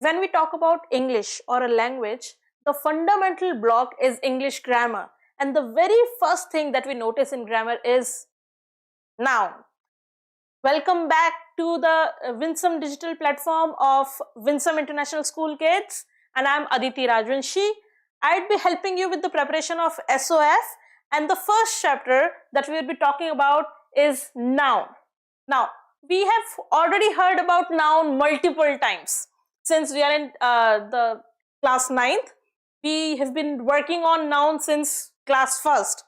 When we talk about English or a language, the fundamental block is English grammar. And the very first thing that we notice in grammar is noun. Welcome back to the Winsome digital platform of Winsome International School Kids. And I'm Aditi Rajvanshi. I'd be helping you with the preparation of SOF. And the first chapter that we will be talking about is noun. Now, we have already heard about noun multiple times. Since we are in the class 9th, we have been working on noun since class 1st.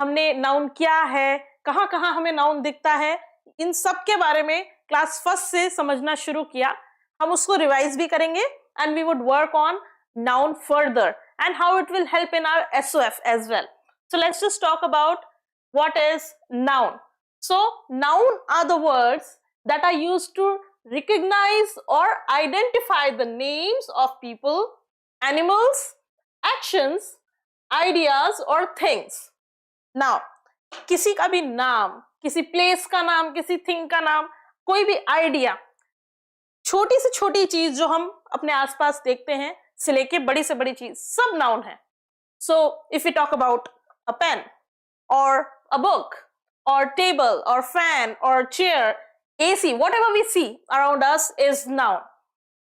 हमने noun क्या है, कहाँ कहाँ हमें noun दिखता है, इन सब के बारे में क्लास 1st से समझना शुरू किया. हम उसको रिवाइज भी करेंगे and we would work on noun further and how it will help in our SOF as well. So let's just talk about what is noun. So noun are the words that are used to recognize or identify the names of people, animals, actions, ideas or things. Now, किसी का भी नाम, किसी place का नाम, किसी thing का नाम, कोई भी आइडिया, छोटी से छोटी चीज जो हम अपने आसपास देखते हैं से लेके बड़ी से बड़ी चीज, सब नाउन है. So if we talk about a pen or a book or table or fan or chair, AC, whatever we see around us is noun.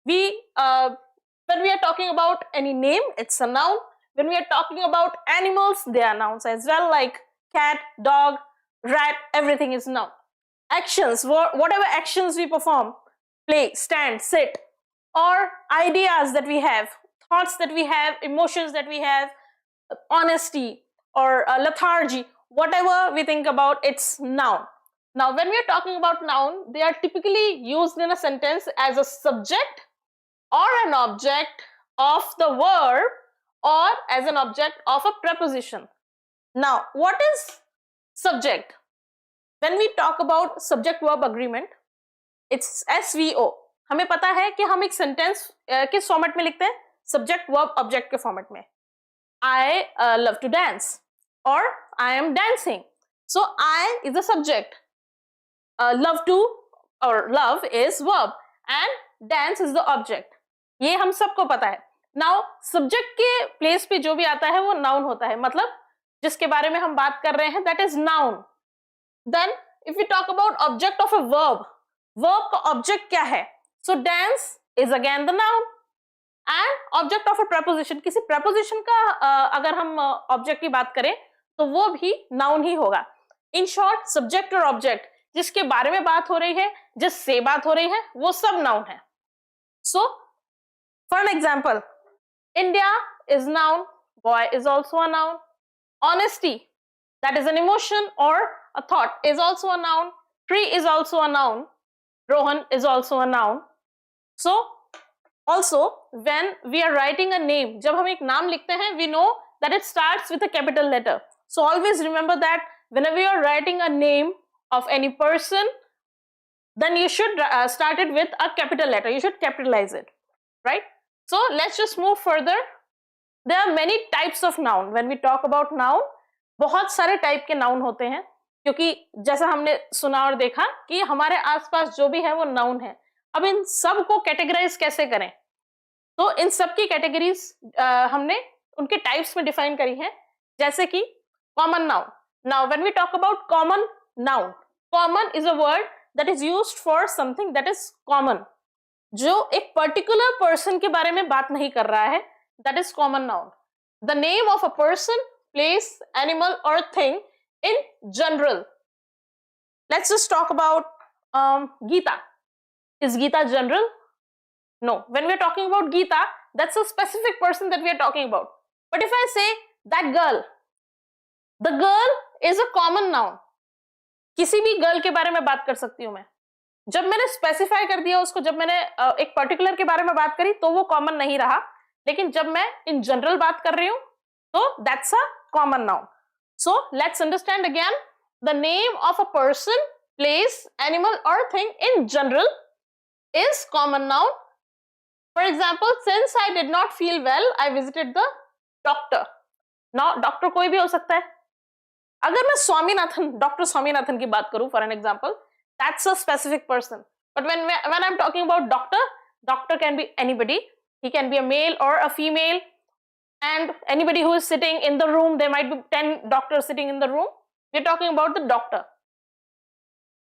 When we are talking about any name, it's a noun. When we are talking about animals, they are nouns as well, like cat, dog, rat, everything is noun. Actions, whatever actions we perform, play, stand, sit, or ideas that we have, thoughts that we have, emotions that we have, honesty or lethargy, whatever we think about, it's noun. Now, when we are talking about noun, they are typically used in a sentence as a subject or an object of the verb or as an object of a preposition. Now, what is subject? When we talk about subject verb agreement, it's SVO. हमें पता है कि हम एक sentence किस format में लिखते हैं? सब्जेक्ट वर्ब ऑब्जेक्ट के फॉर्मेट में. I love to dance or I am dancing. So I is the subject. Love to or love is verb and dance is the object. ये हम सबको पता है. Now subject के प्लेस पे जो भी आता है वो noun होता है. मतलब जिसके बारे में हम बात कर रहे हैं that is noun. Then if we talk about object of a verb, verb का object क्या है? So dance is again the noun. And object of a preposition, किसी preposition का अगर हम object की बात करें तो वो भी noun ही होगा. In short, subject और object जिसके बारे में बात हो रही है, जिससे बात हो रही है, वो सब noun है. So, for an example, India is noun, boy is also a noun. Honesty, that is an emotion or a thought, is also a noun. Tree is also a noun. Rohan is also a noun. So, also, when we are writing a name, जब हम एक नाम लिखते हैं, we know that it starts with a capital letter. So always remember that whenever you are writing a name of any person, then you should start it with a capital letter. You should capitalize it, right? So let's just move further. There are many types of noun. When we talk about noun, बहुत सारे type के noun होते हैं, क्योंकि जैसा हमने सुना और देखा कि हमारे आसपास जो भी है वो नाउन है. अब इन सब को कैटेगराइज कैसे करें? तो इन सब की कैटेगरीज हमने उनके टाइप्स में डिफाइन करी है, जैसे कि common noun. Now when we talk about common noun, common is a word that is used for something that is common, जो एक पर्टिकुलर पर्सन के बारे में बात नहीं कर रहा है, that is common noun. The name of a person, place, animal और thing in general. Let's just talk about Geeta. Is Geeta general? No. When we are talking about Geeta, that's a specific person that we are talking about. But if I say that girl, the girl is a common noun. किसी भी girl के बारे में बात कर सकती हूं मैं. जब मैंने स्पेसिफाई कर दिया उसको, जब मैंने एक पर्टिकुलर के बारे में बात करी तो वो कॉमन नहीं रहा, लेकिन जब मैं इन जनरल बात कर रही हूं तो that's a common noun. So let's understand again. The name of a person, place, animal or thing in general is common noun. For example, since I did not feel well, I visited the doctor. Now, doctor कोई भी हो सकता है. अगर मैं Swaminathan, doctor Swaminathan की बात करूं, for an example, that's a specific person. But when I'm talking about doctor, Doctor can be anybody. He can be a male or a female, and anybody who is sitting in the room. There might be 10 doctors sitting in the room. We're talking about the doctor.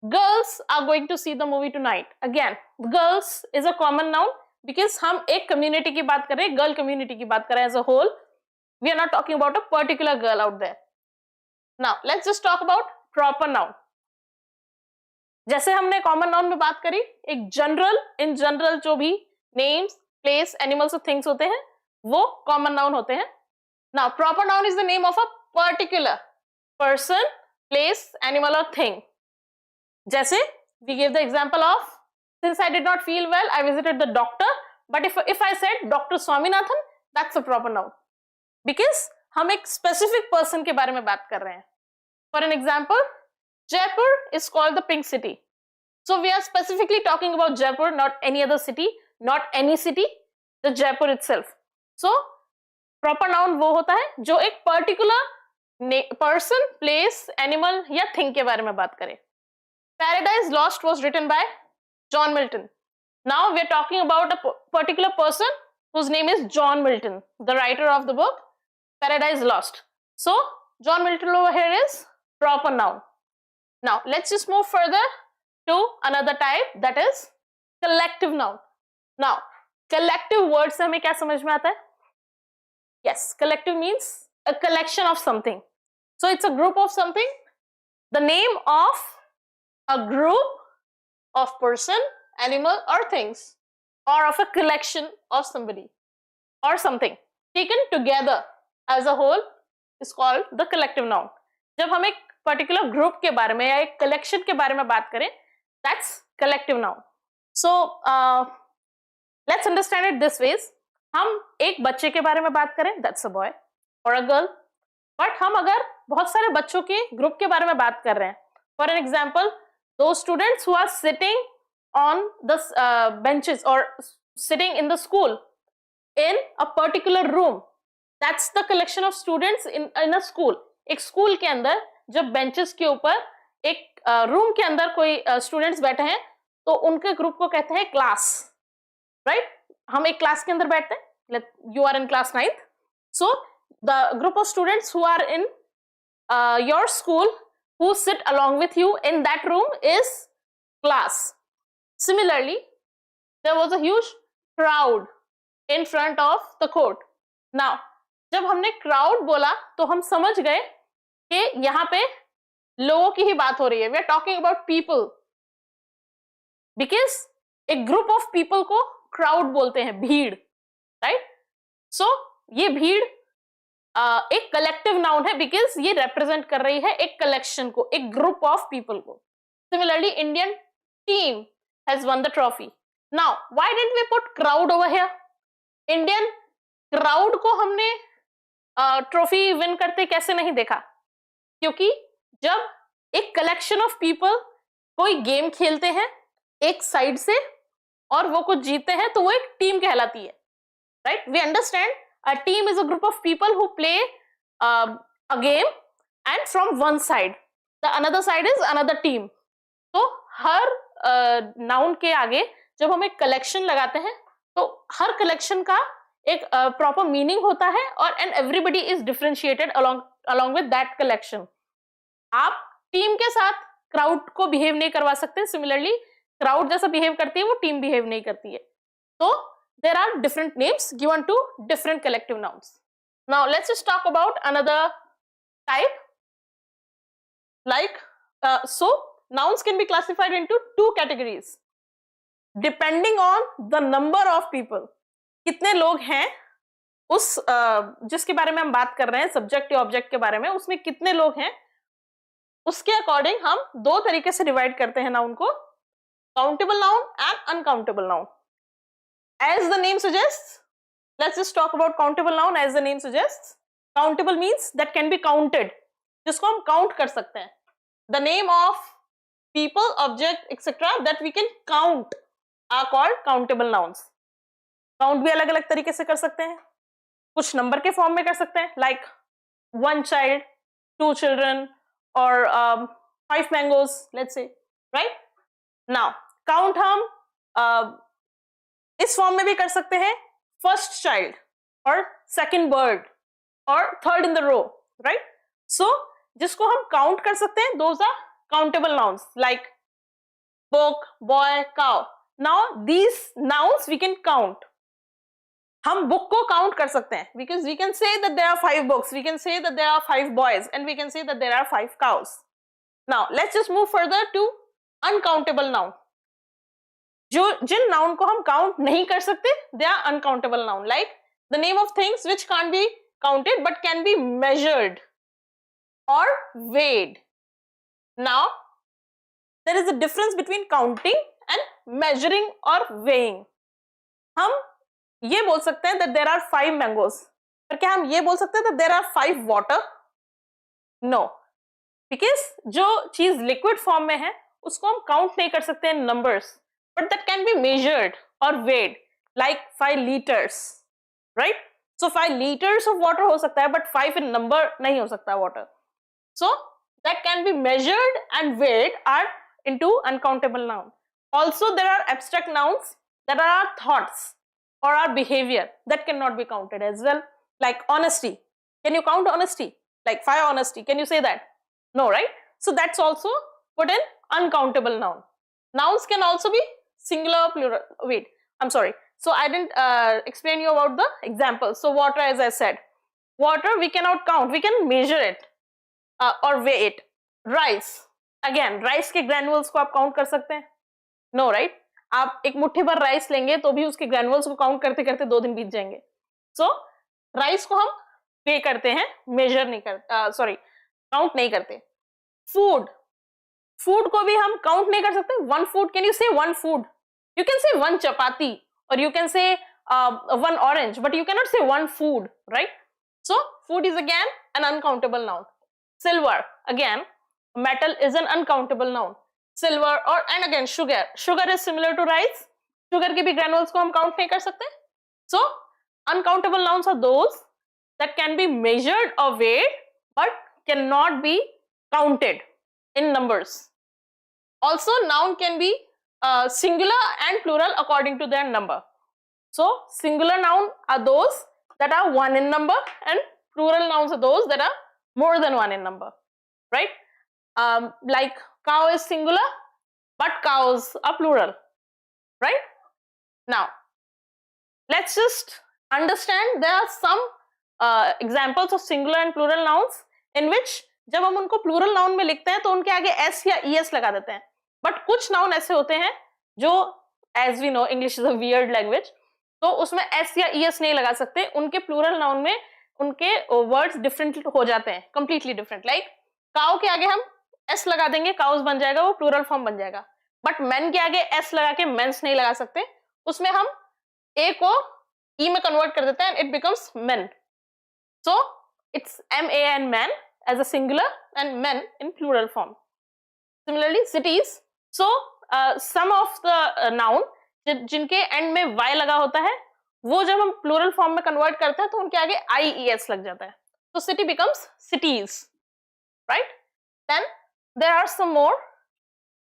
Girls are going to see the movie tonight. Again, girls is a common noun because हम एक community की बात कर रहे हैं, girl community की बात कर रहे हैं as a whole. We are not talking about a particular girl out there. Now, let's just talk about proper noun. जैसे हमने common noun में बात करी, एक general, in general जो भी names, place, animals और things होते हैं, वो common noun होते हैं. Now, proper noun is the name of a particular person, place, animal or thing. जैसे we give the example of, since I did not feel well, I visited the doctor. But if I said Dr. Swaminathan, that's a proper noun because हम एक specific person के बारे में बात कर रहे हैं. For an example, Jaipur is called the Pink City. So we are specifically talking about Jaipur, not any other city, not any city, the Jaipur itself. So proper noun वो होता है जो एक particular person, place, animal या thing के बारे में बात करे. Paradise Lost was written by John Milton. Now we are talking about a particular person whose name is John Milton, the writer of the book Paradise Lost. So John Milton over here is proper noun. Now let's just move further to another type, that is collective noun. Now collective word से हमें क्या समझ में आता है? Yes, collective means a collection of something. So it's a group of something. The name of a group of person, animal or things, or of a collection of somebody or something taken together as a whole is called the collective noun. जब हम एक particular group के बारे में या एक collection के बारे में बात करें, that's collective noun. So let's understand it this ways. हम एक बच्चे के बारे में बात करें, that's a boy or a girl. But हम अगर बहुत सारे बच्चों के group के बारे में बात कर रहे हैं, for an example, those students who are sitting on the benches or sitting in the school in a particular room, that's the collection of students in a school. एक school के अंदर जब benches के ऊपर एक room के अंदर कोई students बैठे हैं, तो उनके group को कहते हैं class, right? हम एक class के अंदर बैठते हैं, you are in class 9th. So the group of students who are in your school, who sit along with you in that room is class. Similarly, there was a huge crowd in front of the court. Now, जब हमने crowd बोला तो हम समझ गए कि यहाँ पे लोगों की ही बात हो रही है. We are talking about people. Because एक group of people को crowd बोलते हैं, भीड़, right? So ये भीड़ एक कलेक्टिव नाउन है बिकॉज ये रिप्रेजेंट कर रही है एक कलेक्शन को, एक ग्रुप ऑफ पीपल को. Similarly Indian team has won the trophy. Now why didn't we put crowd over here? Indian crowd को हमने ट्रॉफी विन करते कैसे नहीं देखा? क्योंकि जब एक कलेक्शन ऑफ पीपल कोई गेम खेलते हैं एक साइड से और वो कुछ जीतते हैं तो वो एक टीम कहलाती है, right? We understand a team is a group of people who play a game and from one side the another side is another team. तो हर नाउन के आगे जब हम एक कलेक्शन लगाते हैं तो हर कलेक्शन का एक प्रॉपर मीनिंग होता है और and everybody is differentiated along with that collection. आप टीम के साथ क्राउड को बिहेव नहीं करवा सकते. सिमिलरली क्राउड जैसा बिहेव करती है वो टीम बिहेव नहीं करती है. तो there are different names given to different collective nouns. Now let's just talk about another type. Like so nouns can be classified into two categories depending on the number of people. कितने लोग हैं उस जिसके बारे में हम बात कर रहे हैं, सब्जेक्ट या ऑब्जेक्ट के बारे में, उसमें कितने लोग हैं उसके अकॉर्डिंग हम दो तरीके से डिवाइड करते हैं नाउन को, countable noun and uncountable noun. As the name suggests, let's just talk about countable noun. As the name suggests, countable means that can be counted, जिसको हम count कर सकते हैं. The name of people, object, etc. that we can count are called countable nouns. Count भी अलग अलग तरीके से कर सकते हैं. कुछ नंबर के फॉर्म में कर सकते हैं, like 1 child, 2 children, or 5 mangoes, let's say, right? Now count हम इस फॉर्म में भी कर सकते हैं, फर्स्ट चाइल्ड और सेकंड बर्ड और third in the row, right? So जिसको हम काउंट कर सकते हैं, those are countable nouns like book, boy, cow. Now these nouns we can count. हम बुक को काउंट कर सकते हैं because we can say that there are 5 books, we can say that there are 5 boys and we can say that there are 5 cows. Now let's just move further to uncountable noun. जो जिन noun को हम count नहीं कर सकते, they are uncountable noun, like the name of things which can't be counted but can be measured or weighed. Now there is a difference between counting and measuring or weighing. हम ये बोल सकते हैं that there are 5 mangoes, पर क्या हम ये बोल सकते हैं that there are 5 water? No, because जो चीज liquid form में है उसको हम count नहीं कर सकते हैं numbers, but that can be measured or weighed, like 5 liters, right? So 5 liters of water हो सकता है, but 5 in number नहीं हो सकता water. So that can be measured and weighed are into uncountable noun. Also there are abstract nouns that are our thoughts or our behavior that cannot be counted as well, like honesty. Can you count honesty? Like 5 honesty, can you say that? No, right? So that's also put in uncountable noun. Nouns can also be singular, plural. Wait, I'm sorry, so I didn't explain you about the example. So water, as I said, water we cannot count, we can measure it or weigh it. Rice, again rice के granules को आप count कर सकते हैं? No, right? आप एक मुट्ठी भर राइस लेंगे तो भी उसके ग्रैनुअल्स को काउंट करते करते 2 दिन बीत जाएंगे. सो राइस को हम पे करते हैं, मेजर नहीं करते, सॉरी काउंट नहीं करते. फूड, फूड को भी हम काउंट नहीं कर सकते. 1 food, कैन यू से 1 food? यू कैन से 1 चपाती और you can say 1 orange, but you cannot say 1 food, right? So food is again an uncountable noun. Silver, again metal is an uncountable noun. Silver or and again sugar, sugar is similar to rice, sugar के भी granules को हम count नहीं कर सकते. So uncountable nouns are those that can be measured or weighed but cannot be counted in numbers. Also noun can be singular and plural according to their number. So singular noun are those that are 1 in number and plural nouns are those that are more than 1 in number, right? Like cow is singular but cows are plural, right? Now let's just understand there are some examples of singular and plural nouns in which जब हम उनको plural noun में लिखते हैं तो उनके आगे s या es लगा देते हैं. but कुछ noun ऐसे होते हैं जो, as we know English is a weird language, तो उसमें s या es नहीं लगा सकते. उनके plural noun में उनके words different हो जाते हैं, completely different. like cow के आगे हम s लगा देंगे, cows बन जाएगा, वो प्लूरल फॉर्म बन जाएगा. बट men के आगे s लगा के मेंस नहीं लगा सकते, उसमें हम a को e में कन्वर्ट कर देते हैं, it becomes men. So it's man, man as a singular and men in plural form. Similarly cities, so some of the noun जिनके एंड में y लगा होता है वो जब हम प्लूरल फॉर्म में कन्वर्ट करते हैं तो उनके आगे ies लग जाता है, तो city becomes cities, right? Then there are some more,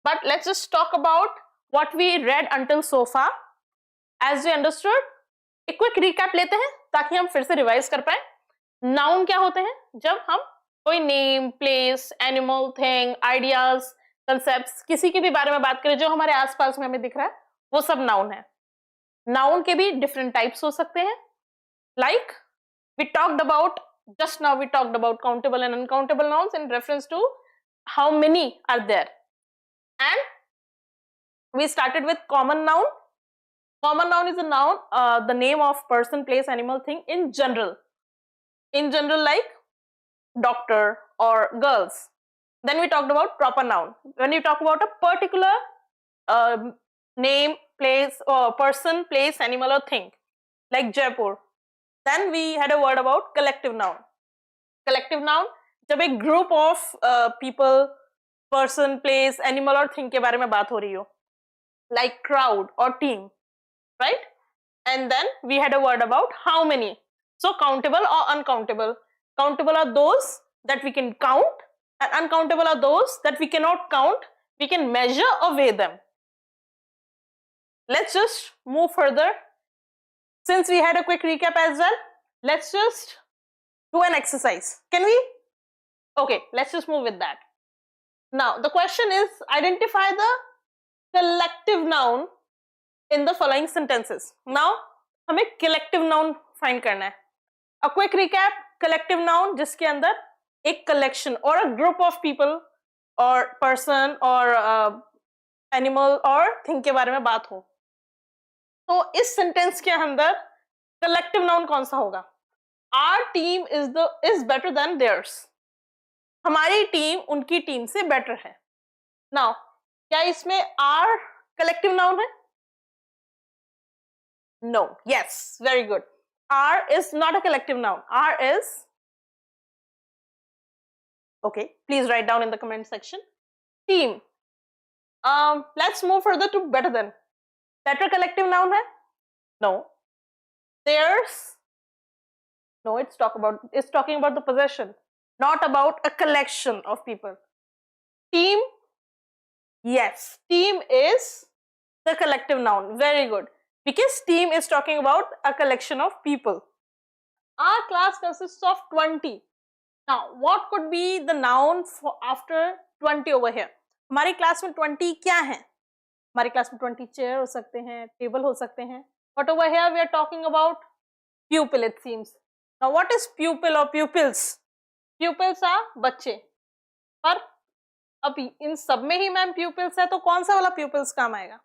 but let's just talk about what we read until so far. As we understood, एक क्विक रिकैप लेते हैं ताकि हम फिर से रिवाइज कर पाए. नाउन क्या होते हैं? जब हम कोई name, place, animal, thing, ideas, concepts, किसी के भी बारे में बात करें जो हमारे आसपास में हमें दिख रहा है, वो सब नाउन है. नाउन के भी डिफरेंट टाइप्स हो सकते हैं. Like we talked about just now, we talked about countable and uncountable nouns in reference to how many are there, and we started with common noun. Common noun is a noun, the name of person, place, animal, thing in general. In general, like doctor or girls. Then we talked about proper noun. When you talk about a particular name, place, or person, place, animal, or thing, like Jaipur. Then we had a word about collective noun. Collective noun जब एक group of people, person, place, animal और thing के बारे में बात हो रही हो, like crowd or team, right? And then we had a word about how many. So countable or uncountable. Countable are those that we can count, and uncountable are those that we cannot count. We can measure or weigh them. let's just move further. Since we had a quick recap as well, let's just do an exercise. Can we? Okay, let's just move with that. Now the question is, identify the collective noun in the following sentences. Now हमें collective noun find करना है. A quick recap: collective noun जिसके अंदर एक collection or a group of people or person or animal or thing के बारे में बात हो. तो इस सेंटेंस के अंदर कलेक्टिव नाउन कौन सा होगा? Our team is better than theirs. हमारी टीम उनकी टीम से बेटर है. नाउ क्या इसमें आर कलेक्टिव नाउन है? No. Yes, very good. Our is not a collective noun. Our is, okay, please write down in the comment section. Team. Let's move further to better than. Better collective noun है? No. Theirs? No, it's talking about the possession, not about a collection of people. Team? Yes, team is the collective noun. Very good. Because team is talking about a collection of people. Our class consists of 20. Now, what could be the noun for after 20 over here? हमारी class में 20 क्या है? हमारी class में 20 chair हो सकते हैं, table हो सकते हैं. But over here we are talking about pupil, it seems. Now, what is pupil or pupils? Pupils are बच्चे. पर अब इन सब में ही मैम pupils है, तो कौन सा वाला pupils काम आएगा?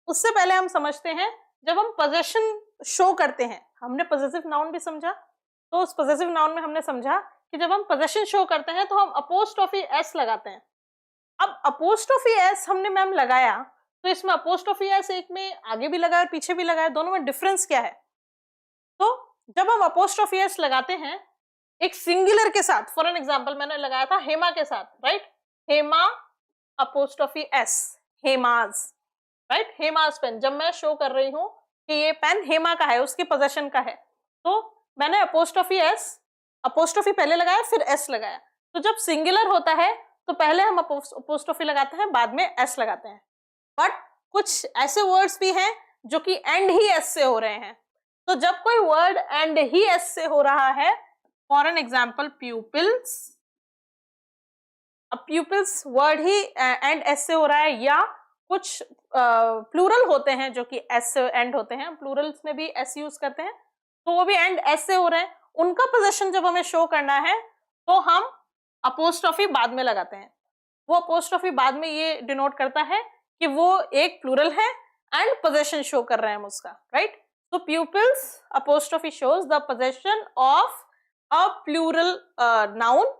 उससे पहले हम समझते हैं, जब हम possession शो करते हैं, हमने possessive noun भी समझा, तो उस possessive noun में हमने समझा कि जब हम possession शो करते हैं तो हम apostrophe s लगाते हैं. अब apostrophe s हमने मैम लगाया, तो इसमें apostrophe s एक में आगे भी लगाया और पीछे भी लगाया, दोनों में डिफरेंस क्या है? तो जब हम apostrophe s लगाते हैं एक सिंगुलर के साथ, फॉर एन एग्जांपल मैंने लगाया था हेमा के साथ, right? Hema apostrophe s, Hema's, right? Hema's pen. जब मैं शो कर रही हूं कि ये पेन हेमा का है, उसके पोजेशन का है, तो मैंने apostrophe s, apostrophe पहले लगाया फिर s लगाया. तो जब सिंगुलर होता है तो पहले हम apostrophe लगाते हैं, बाद में s लगाते हैं. बट कुछ ऐसे वर्ड्स भी हैं जो कि एंड ही s से हो रहे हैं. तो जब कोई वर्ड एंड ही s से हो रहा है, फॉर एन एग्जाम्पल प्यूपिल्स, अब pupils word he and s से हो रहा है, या कुछ प्लूरल होते हैं जो कि s से एंड होते हैं, प्लूरल्स में भी s यूज करते हैं, तो वो भी एंड s से हो रहे हैं, उनका पोजीशन जब हमें शो करना है तो हम अपोस्ट्रोफी बाद में लगाते हैं. वो अपोस्ट्रोफी बाद में ये डिनोट करता है कि वो एक प्लूरल है एंड पोजीशन शो कर रहे हैं हम उसका, राइट? तो pupils apostrophe shows the position of a plural noun,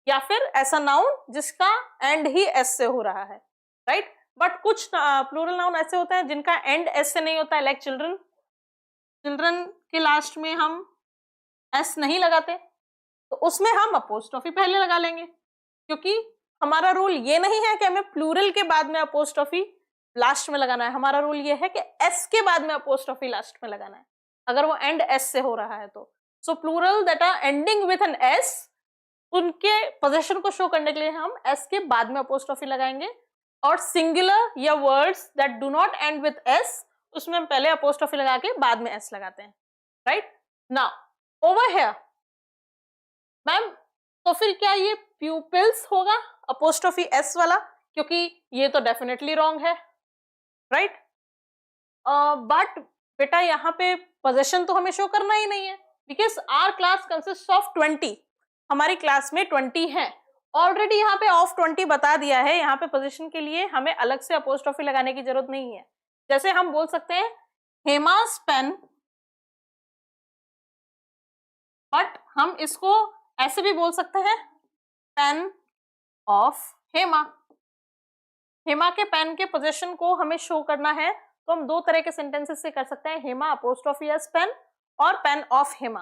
या फिर ऐसा नाउन जिसका एंड ही s से हो रहा है, राइट? बट कुछ प्लूरल नाउन ऐसे होते हैं जिनका एंड s से नहीं होता है, लाइक चिल्ड्रन. चिल्ड्रन के लास्ट में हम s नहीं लगाते, तो उसमें हम अपोस्ट्रोफी पहले लगा लेंगे, क्योंकि हमारा रूल ये नहीं है कि हमें प्लूरल के बाद में अपोस्ट्रोफी लास्ट में लगाना है. हमारा रूल ये है कि s के बाद में अपोस्ट्रोफी लास्ट में लगाना है, अगर वो एंड s से हो रहा है तो. So plural that are ending with an s, उनके पोजीशन को शो करने के लिए हम s के बाद में अपोस्ट्रोफी लगाएंगे, और सिंगुलर या words that do not and with s, उसमें हम पहले अपोस्ट्रोफी लगा के बाद में s लगाते हैं, right? Now over here ma'am, तो फिर क्या ये प्यूपिल्स होगा अपोस्ट्रोफी s वाला? क्योंकि ये तो डेफिनेटली रॉन्ग है, राइट? बट बेटा यहाँ पे पोजीशन तो हमें शो करना ही नहीं है, because our class consist of 20. हमारी क्लास में 20 है ऑलरेडी. यहाँ पे ऑफ 20 बता दिया है. यहाँ पे पोजीशन के लिए हमें अलग से अपोस्ट्रोफी लगाने की जरूरत नहीं है. जैसे हम बोल सकते हैं हेमास पेन, बट हम इसको ऐसे भी बोल सकते हैं पेन ऑफ हेमा. हेमा के पेन के पोजीशन को हमें शो करना है, तो हम दो तरह के सेंटेंसेस से कर सकते हैं, हेमा अपोस्ट्रोफी एस पेन और पेन ऑफ हेमा.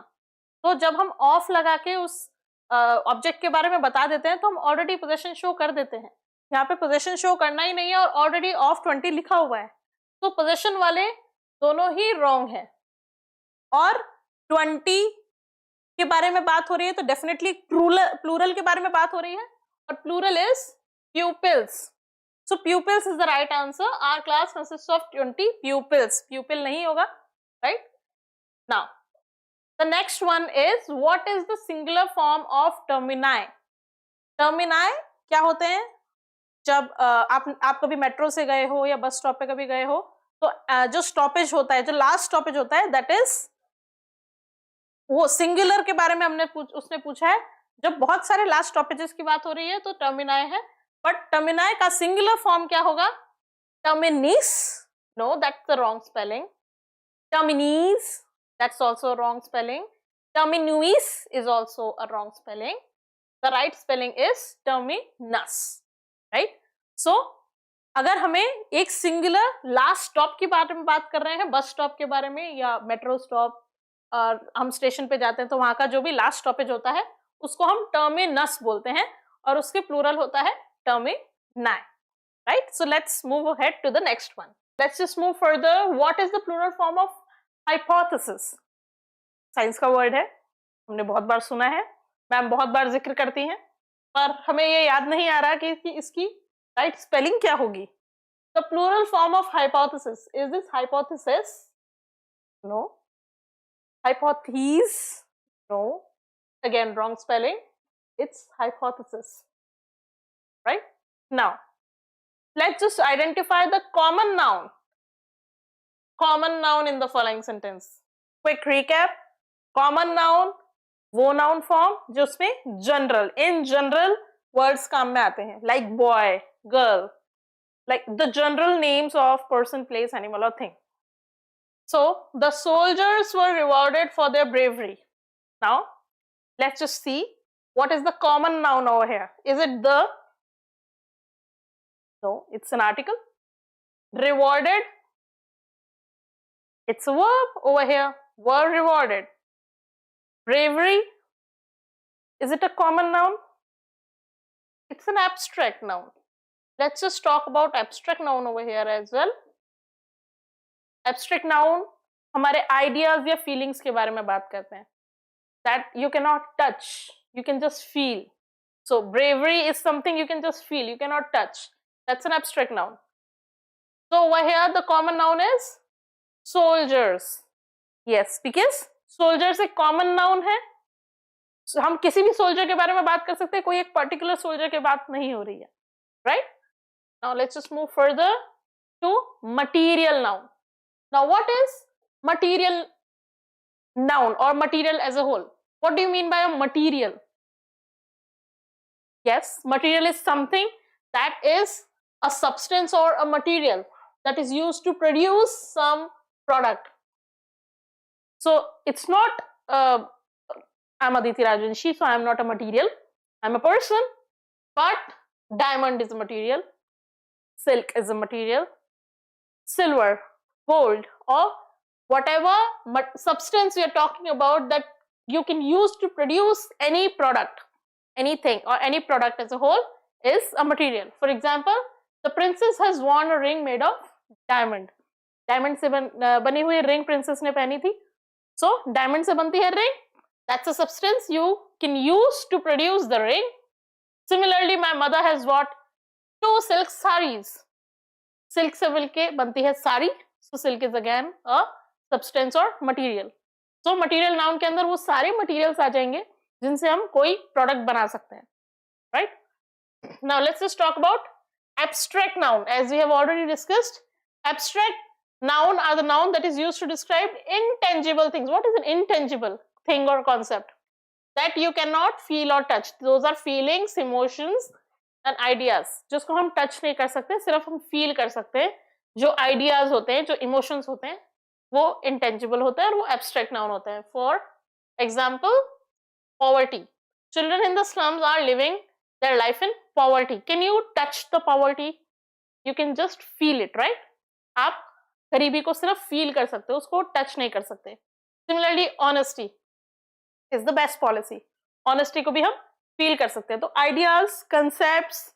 तो जब हम ऑफ लगा के उस ऑब्जेक्ट के बारे में बता देते हैं तो हम ऑलरेडी पोजीशन शो कर देते हैं. यहाँ पे पोजीशन शो करना ही नहीं है और ऑलरेडी ऑफ 20 लिखा हुआ है, तो पोजीशन वाले दोनों ही रॉन्ग है. और 20 के बारे में बात हो रही है तो डेफिनेटली प्लूरल के बारे में बात हो रही है, और plural is pupils. So pupils is the right answer. Our class consists of 20 pupils. Pupil nahi hoga, right? Now, the next one is, what is the singular form of termini? Termini क्या होते हैं? जब आप कभी metro से गए हो या बस स्टॉप पे कभी गए हो, तो जो स्टॉपेज होता है, जो लास्ट स्टॉपेज होता है, दैट इज वो सिंगुलर के बारे में उसने पूछा है. जब बहुत सारे लास्ट स्टॉपेजेस की बात हो रही है तो टर्मिनाई है, बट टर्मिनाई का सिंगुलर फॉर्म क्या होगा? Terminis. No, that's the wrong spelling. Terminies, that's also wrong spelling. Terminuis is also a wrong spelling. The right spelling is terminus, right? So अगर हमें एक सिंगुलर लास्ट स्टॉप के बारे में बात कर रहे हैं, बस स्टॉप के बारे में या मेट्रो स्टॉप, हम स्टेशन पे जाते हैं तो वहां का जो भी लास्ट स्टॉपेज होता है उसको हम टर्मिनस बोलते हैं, और उसके प्लूरल होता है termini, right? So let's move ahead to the next one. Let's just move further. What is the plural form of hypothesis? Science का वर्ड है, हमने बहुत बार सुना है, मैम बहुत बार जिक्र करती हैं, पर हमें ये याद नहीं आ रहा कि इसकी राइट स्पेलिंग क्या होगी. The plural form of hypothesis, is this hypothesis? No. Hypothesis? No. Again, wrong spelling. It's hypothesis. Right? Now, let's just identify the common noun. Common noun in the following sentence. Quick recap. Common noun, वो noun form जो उसमें general, in general words काम में आते हैं, like boy, girl, like the general names of person, place, animal or thing. So the soldiers were rewarded for their bravery. Now let's just see what is the common noun over here. Is it the? No, it's an article. Rewarded, it's a verb over here. Were rewarded. Bravery, is it a common noun? It's an abstract noun. Let's just talk about abstract noun over here as well. Abstract noun हमारे ideas या feelings के बारे में बात करते हैं, that you can not touch, you can just feel. So bravery is something you can just feel, you cannot touch. That's an abstract noun. So over here the common noun is soldiers. Yes, because soldiers एक common noun है. So, हम किसी भी soldier के बारे में बात कर सकते हैं, कोई एक पर्टिकुलर सोल्जर की बात नहीं हो रही है, right? Now let's just move further to material noun. Now, what is material noun or material as a whole? What do you mean by a material? Yes, material is something that is a substance or a material that is used to produce some product. So, it's not, I'm Aditi Rajvanshi, so I'm not a material. I'm a person, but diamond is a material, silk is a material, silver, gold, or whatever substance we are talking about that you can use to produce any product, anything or any product as a whole is a material. For example, the princess has worn a ring made of diamond. Diamond से बनी हुई ring princess ने पहनी थी. So diamond से बनती है ring. That's a substance you can use to produce the ring. Similarly, my mother has bought 2 silk sarees. Silk से मिलके बनती है sari. So silk is again a substance or material. So material noun के अंदर वो सारे materials आ जाएंगे जिनसे हम कोई product बना सकते हैं, right? Now let's just talk about abstract noun. As we have already discussed, abstract noun are the noun that is used to describe intangible things. What is an intangible thing or concept? That you cannot feel or touch. Those are feelings, emotions and ideas. जिसको हम touch नहीं कर सकते, सिर्फ हम feel कर सकते हैं. जो आइडियाज होते हैं, जो इमोशंस होते हैं, वो इंटेंजिबल होते हैं और वो एब्स्ट्रैक्ट नाउन होते हैं. For example, poverty. Children in the slums are living their life in poverty. Can you touch the poverty? You can just feel it, right? आप गरीबी को सिर्फ फील कर सकते हो, उसको टच नहीं कर सकते. Similarly, honesty is the best policy. Honesty को भी हम फील कर सकते हैं. तो आइडियाज, कंसेप्ट्स,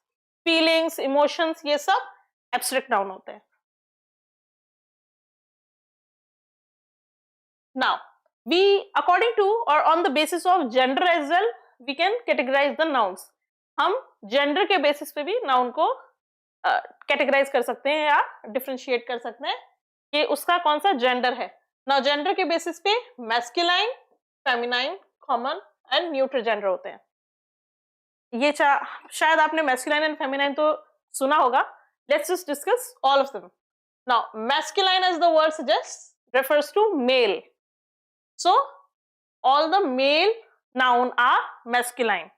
फीलिंग्स, इमोशंस, ये सब एब्स्ट्रैक्ट नाउन होते हैं. Now, we, according to or on the basis of gender as well, we can categorize the nouns. हम gender के basis पे भी noun को कैटेगराइज कर सकते हैं या डिफरेंशिएट कर सकते हैं कि उसका कौन सा जेंडर है। ना जेंडर के बेसिस पे masculine, feminine, common and neutral gender होते हैं। ये शायद आपने मैस्कुलाइन एंड फेमिनाइन तो सुना होगा। Let's just discuss all of them. Now masculine, as the word suggests, refers to male. So all the male noun are masculine.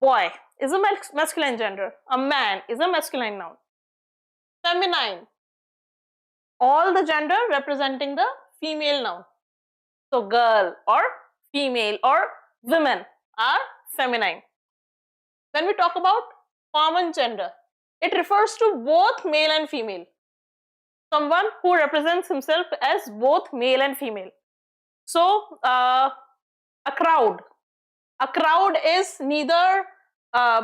Boy is a masculine gender. A man is a masculine noun. Feminine, all the gender representing the female noun. So girl or female or women are feminine. When we talk about common gender, it refers to both male and female. Someone who represents himself as both male and female. So a crowd. A crowd is neither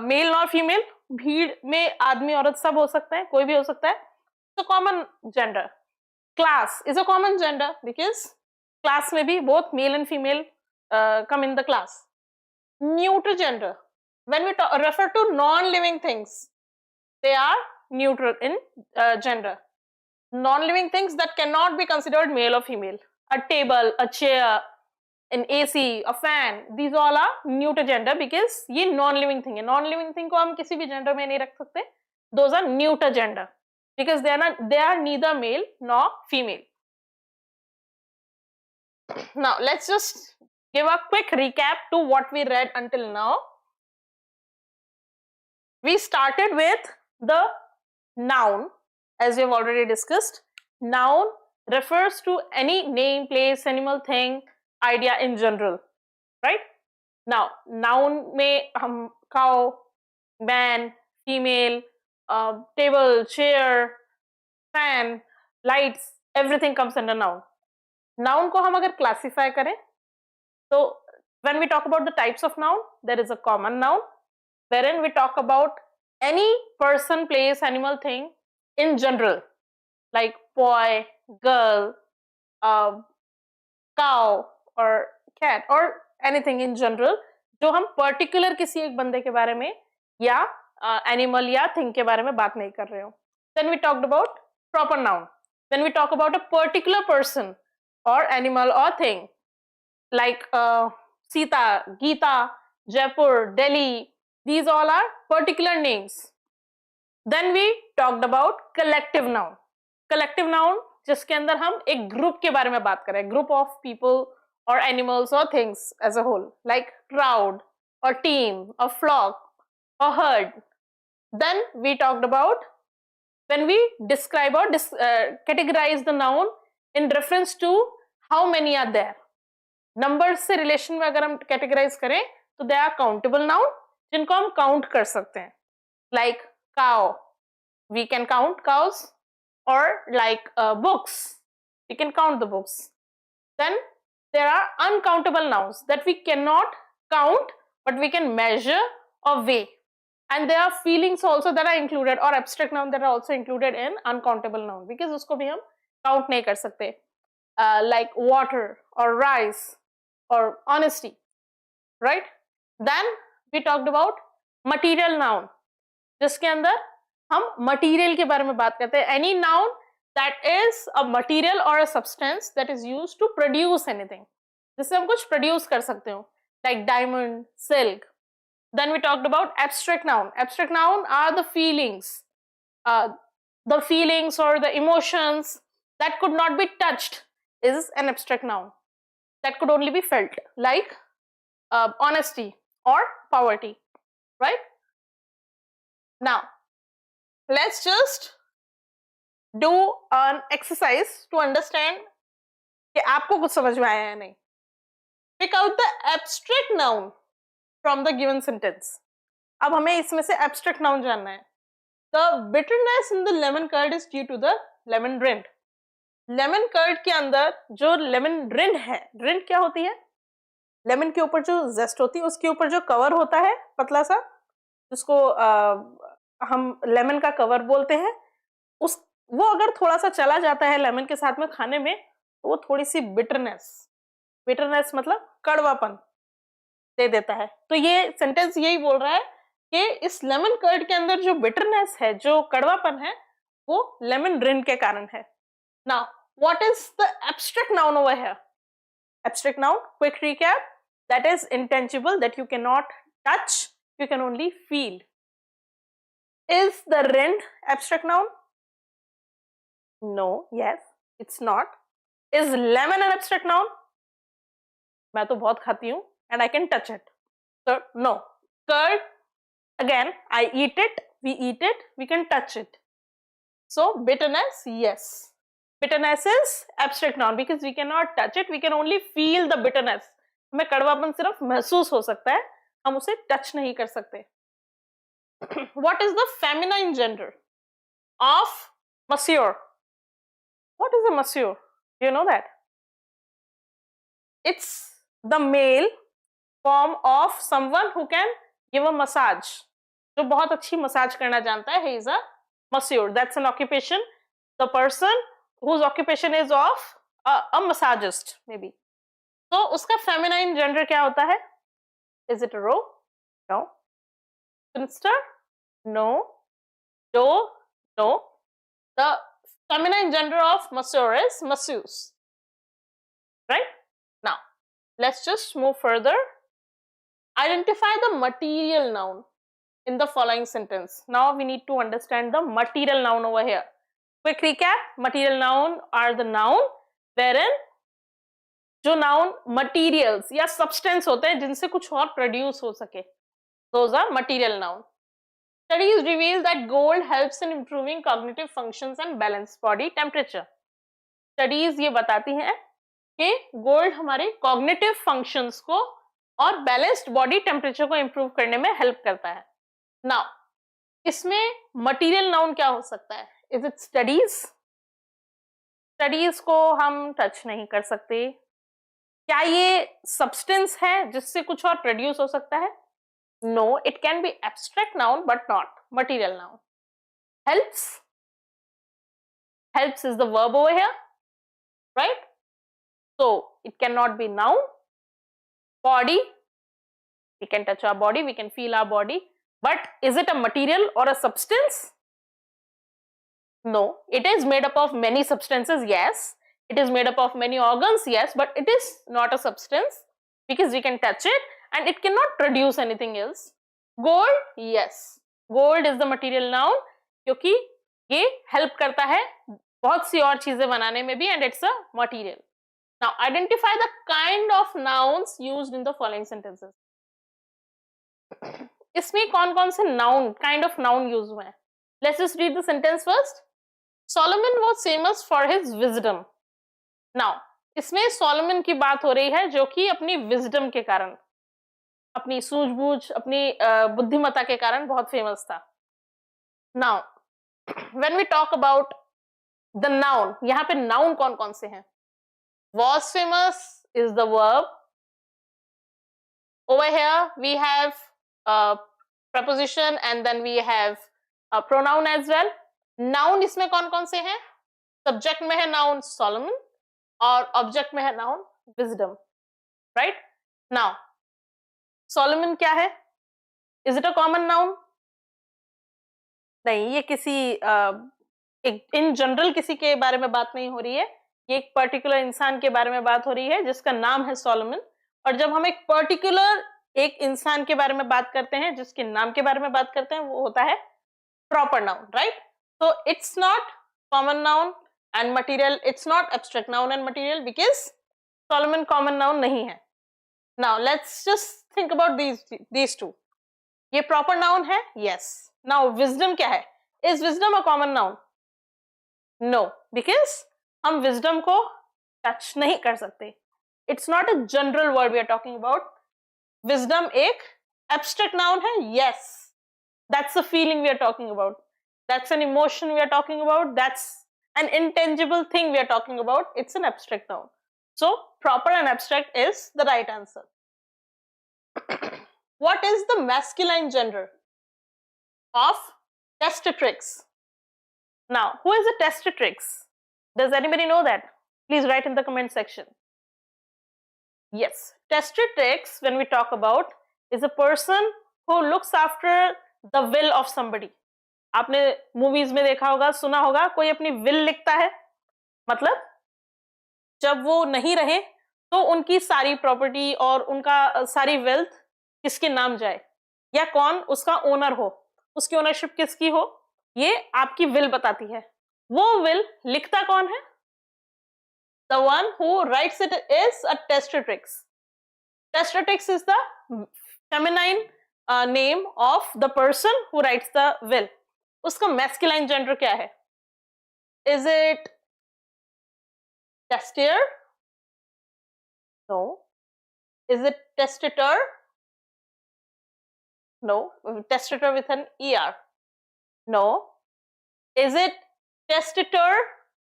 male nor female. भीड़ में आदमी औरत सब हो सकते हैं, कोई भी हो सकता है. So common gender. Class is a common gender because class में भी both male and female come in the class. Neutral gender. When we refer to non-living things, they are neutral in gender. Non-living things that cannot be considered male or female. A table, a chair, an AC, a fan, these all are neuter gender because ये non-living thing है. Non-living thing को हम किसी भी gender में नहीं रख सकते. Those are neuter gender because they are neither male nor female. Now let's just give a quick recap to what we read until now. We started with the noun, as we have already discussed. Noun refers to any name, place, animal, thing, idea in general, right? Now, noun में हम cow, man, female, table, chair, fan, lights, everything comes under noun. Noun को हम अगर classify करें, तो when we talk about the types of noun, there is a common noun, wherein we talk about any person, place, animal, thing in general, like boy, girl, cow or cat or anything in general, जो हम particular किसी एक बंदे के बारे में या animal या thing के बारे में बात नहीं कर रहे हो. Then we talked about proper noun. When we talk about a particular person or animal or thing, like Sita, Geeta, Jaipur, Delhi, these all are particular names. Then we talked about collective noun. Collective noun जिसके अंदर हम एक group के बारे में बात करें, group of people or animals or things as a whole, like crowd or team or flock or herd. Then we talked about when we describe or categorize the noun in reference to how many are there. Numbers से relation में अगर हम categorize करें तो they are countable noun जिनको हम count कर सकते हैं, like cow, we can count cows, or like books, we can count the books. Then there are uncountable nouns that we cannot count but we can measure or weigh, and there are feelings also that are included, or abstract noun that are also included in uncountable noun because उसको भी हम count नहीं कर सकते, like water or rice or honesty, right? Then we talked about material noun जिसके अंदर हम material के बारे में बात करते हैं, any noun that is a material or a substance that is used to produce anything, जिससे हम कुछ produce कर सकते हो, like diamond, silk. Then we talked about abstract noun. Abstract noun are the feelings or the emotions that could not be touched is an abstract noun that could only be felt, like honesty or poverty, right? Now let's just do an exercise to understand कि आपको कुछ समझ में आया या नहीं. Pick out the abstract noun from the given sentence. अब हमें इसमें से abstract noun जानना है. The bitterness in the lemon curd is due to the lemon rind. Lemon curd के अंदर जो lemon rind है, rind क्या होती है? लेमन के ऊपर जो zest होती है उसके ऊपर जो कवर होता है पतला सा, जिसको हम लेमन का कवर बोलते हैं, वो अगर थोड़ा सा चला जाता है लेमन के साथ में खाने में तो वो थोड़ी सी बिटरनेस मतलब कड़वापन दे देता है. तो ये सेंटेंस यही बोल रहा है कि इस लेमन कर्ड के अंदर जो बिटरनेस है, जो कड़वापन है, वो लेमन रिन के कारण है. Now, what is the abstract noun over here? Abstract noun, quick recap, that is intangible, that you cannot touch, you can only feel. Is the rind abstract noun? No, yes, it's not. Is lemon an abstract noun? मैं तो बहुत खाती हूँ and I can touch it. So, no. Curd, again, I eat it, we can touch it. So, bitterness, yes. Bitterness is abstract noun because we cannot touch it, we can only feel the bitterness. हमें कड़वापन सिर्फ महसूस हो सकता है, हम उसे touch नहीं कर सकते. What is the feminine gender of masseur? What is a masseur? Do you know that? It's the male form of someone who can give a massage. जो बहुत अच्छी मसाज करना जानता है, he is a masseur. That's an occupation. The person whose occupation is of a massagist, maybe. तो उसका feminine gender क्या होता है? Is it a row? No. Spinster? No. Do? No. The feminine gender of masseur is masseuse. Right? Now, let's just move further. Identify the material noun in the following sentence. Now we need to understand the material noun over here. Quick recap, material noun are the noun wherein जो noun materials या substance होते हैं जिनसे कुछ और produce हो सके, those are material noun. Studies reveal that gold helps in improving cognitive functions and balance body temperature. Studies ये बताती हैं कि gold हमारे cognitive functions को और बैलेंस्ड बॉडी टेम्परेचर को इंप्रूव करने में हेल्प करता है. नाउ इसमें मटेरियल नाउन क्या हो सकता है? Is it studies? स्टडीज को हम टच नहीं कर सकते. क्या ये सब्सटेंस है जिससे कुछ और प्रोड्यूस हो सकता है? No, it can be abstract noun but not material noun. Helps, helps is the verb over here, right? So it can not be noun. Body, we can touch our body, we can feel our body, but is it a material or a substance? No, it is made up of many substances, yes. It is made up of many organs, yes, but it is not a substance because we can touch it and it cannot produce anything else. Gold, yes, gold is the material noun क्योंकि ये help करता है बहुत सी और चीजें बनाने में भी and it's a material. Now, identify the kind of nouns used in the following sentences. इसमें कौन-कौन से noun, kind of noun use हुए हैं? Let's just read the sentence first. Solomon was famous for his wisdom. Now, इसमें Solomon की बात हो रही है जो कि अपनी wisdom के कारण, अपनी सूझबूझ, अपनी बुद्धिमत्ता के कारण बहुत फेमस था. Now, when we talk about the noun, यहाँ पे noun कौन-कौन से हैं? Was famous is the verb. Over here we have a preposition and then we have a pronoun as well. Noun इसमें कौन-कौन से हैं? Subject में है noun Solomon और object में है noun wisdom. Right? Now, Solomon क्या है? Is it a common noun? नहीं, ये किसी in general किसी के बारे में बात नहीं हो रही है. ये एक पर्टिकुलर इंसान के बारे में बात हो रही है जिसका नाम है सोलोमन. और जब हम एक पर्टिकुलर एक इंसान के बारे में बात करते हैं जिसके नाम के बारे में बात करते हैं वो होता है proper noun, right? So it's not common noun and material, it's not abstract noun and material because Solomon common noun नहीं है. Now let's just think about these two. ये प्रॉपर नाउन है, यस. नाउ विजडम क्या है? Is wisdom a common noun? No, because हम wisdom को touch नहीं कर सकते. It's not a general word we are talking about. Wisdom एक एब्स्ट्रैक्ट नाउन है, yes. That's a feeling we are talking about. That's an emotion we are talking about. That's an intangible thing we are talking about. It's an abstract noun. So proper and abstract is the right answer. What is the masculine gender of testatrix? Now, who is a testatrix? Does anybody know that? Please write in the comment section. Yes, testatrix, when we talk about, is a person who looks after the will of somebody. आपने movies में देखा होगा, सुना होगा, कोई अपनी will लिखता है, मतलब जब वो नहीं रहे तो उनकी सारी प्रॉपर्टी और उनका सारी वेल्थ किसके नाम जाए, या कौन उसका ओनर हो, उसकी ओनरशिप किसकी हो, ये आपकी विल बताती है। वो विल लिखता कौन है? The one who writes it is a testatrix. Testatrix is the feminine name of the person who writes the will. उसका masculine gender क्या है? Is it testator? No. Is it testator? No. Testator with an ER. No. Is it testator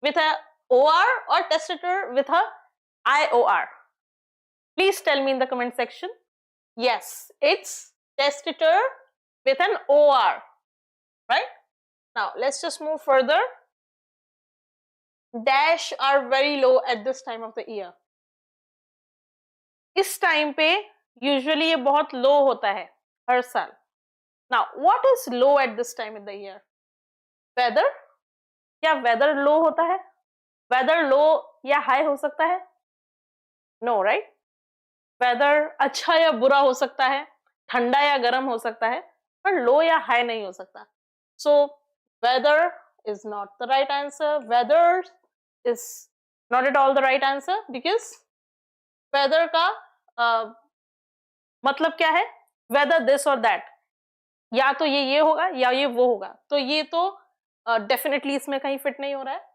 with a OR or testator with a IOR? Please tell me in the comment section. Yes, it's testator with an OR, right? Now, let's just move further. Dash are very low at this time of the year. इस time पे usually ये बहुत लो होता है हर साल. Now, what is low at this time in the year? Weather? क्या weather low होता है? Weather low या high हो सकता है? No, right? Weather अच्छा या बुरा हो सकता है, ठंडा या गर्म हो सकता है, पर low या high नहीं हो सकता. So, weather is not the right answer. Weather is not at all the right answer because weather का मतलब क्या है? Whether this or that. या तो ये होगा या ये वो होगा, तो ये तो डेफिनेटली इसमें कहीं फिट नहीं हो रहा है.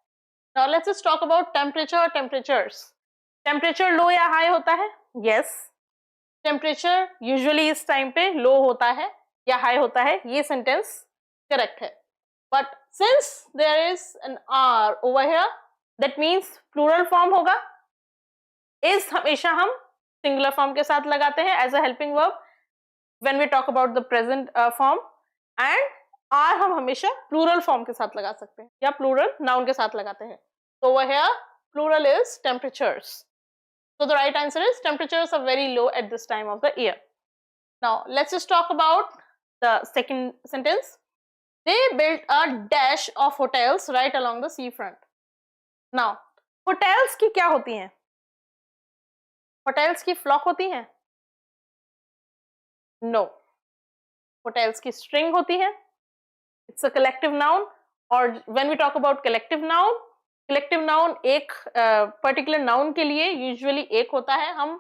Now let's just talk about temperature or temperatures. Temperature low या high होता है? Yes. Temperature usually इस टाइम पे low होता है या high होता है, ये सेंटेंस करेक्ट है. But since there is an R over here, that means plural form होगा. Is हमेशा हम सिंगुलर फॉर्म के साथ लगाते हैं as a helping verb when we talk about the present form, and are हम हमेशा प्लूरल फॉर्म के साथ लगा सकते हैं या प्लूरल नाउन के साथ लगाते हैं. So over here plural is temperatures. So the right answer is temperatures are very low at this time of the year. Now let's just talk about the second sentence. They built a dash of hotels right along the seafront. Now hotels की क्या होती हैं? Hotels की flock होती हैं? No. Hotels की string होती है. It's a collective noun. और when we talk about collective noun एक पर्टिकुलर नाउन के लिए यूजुअली एक होता है. हम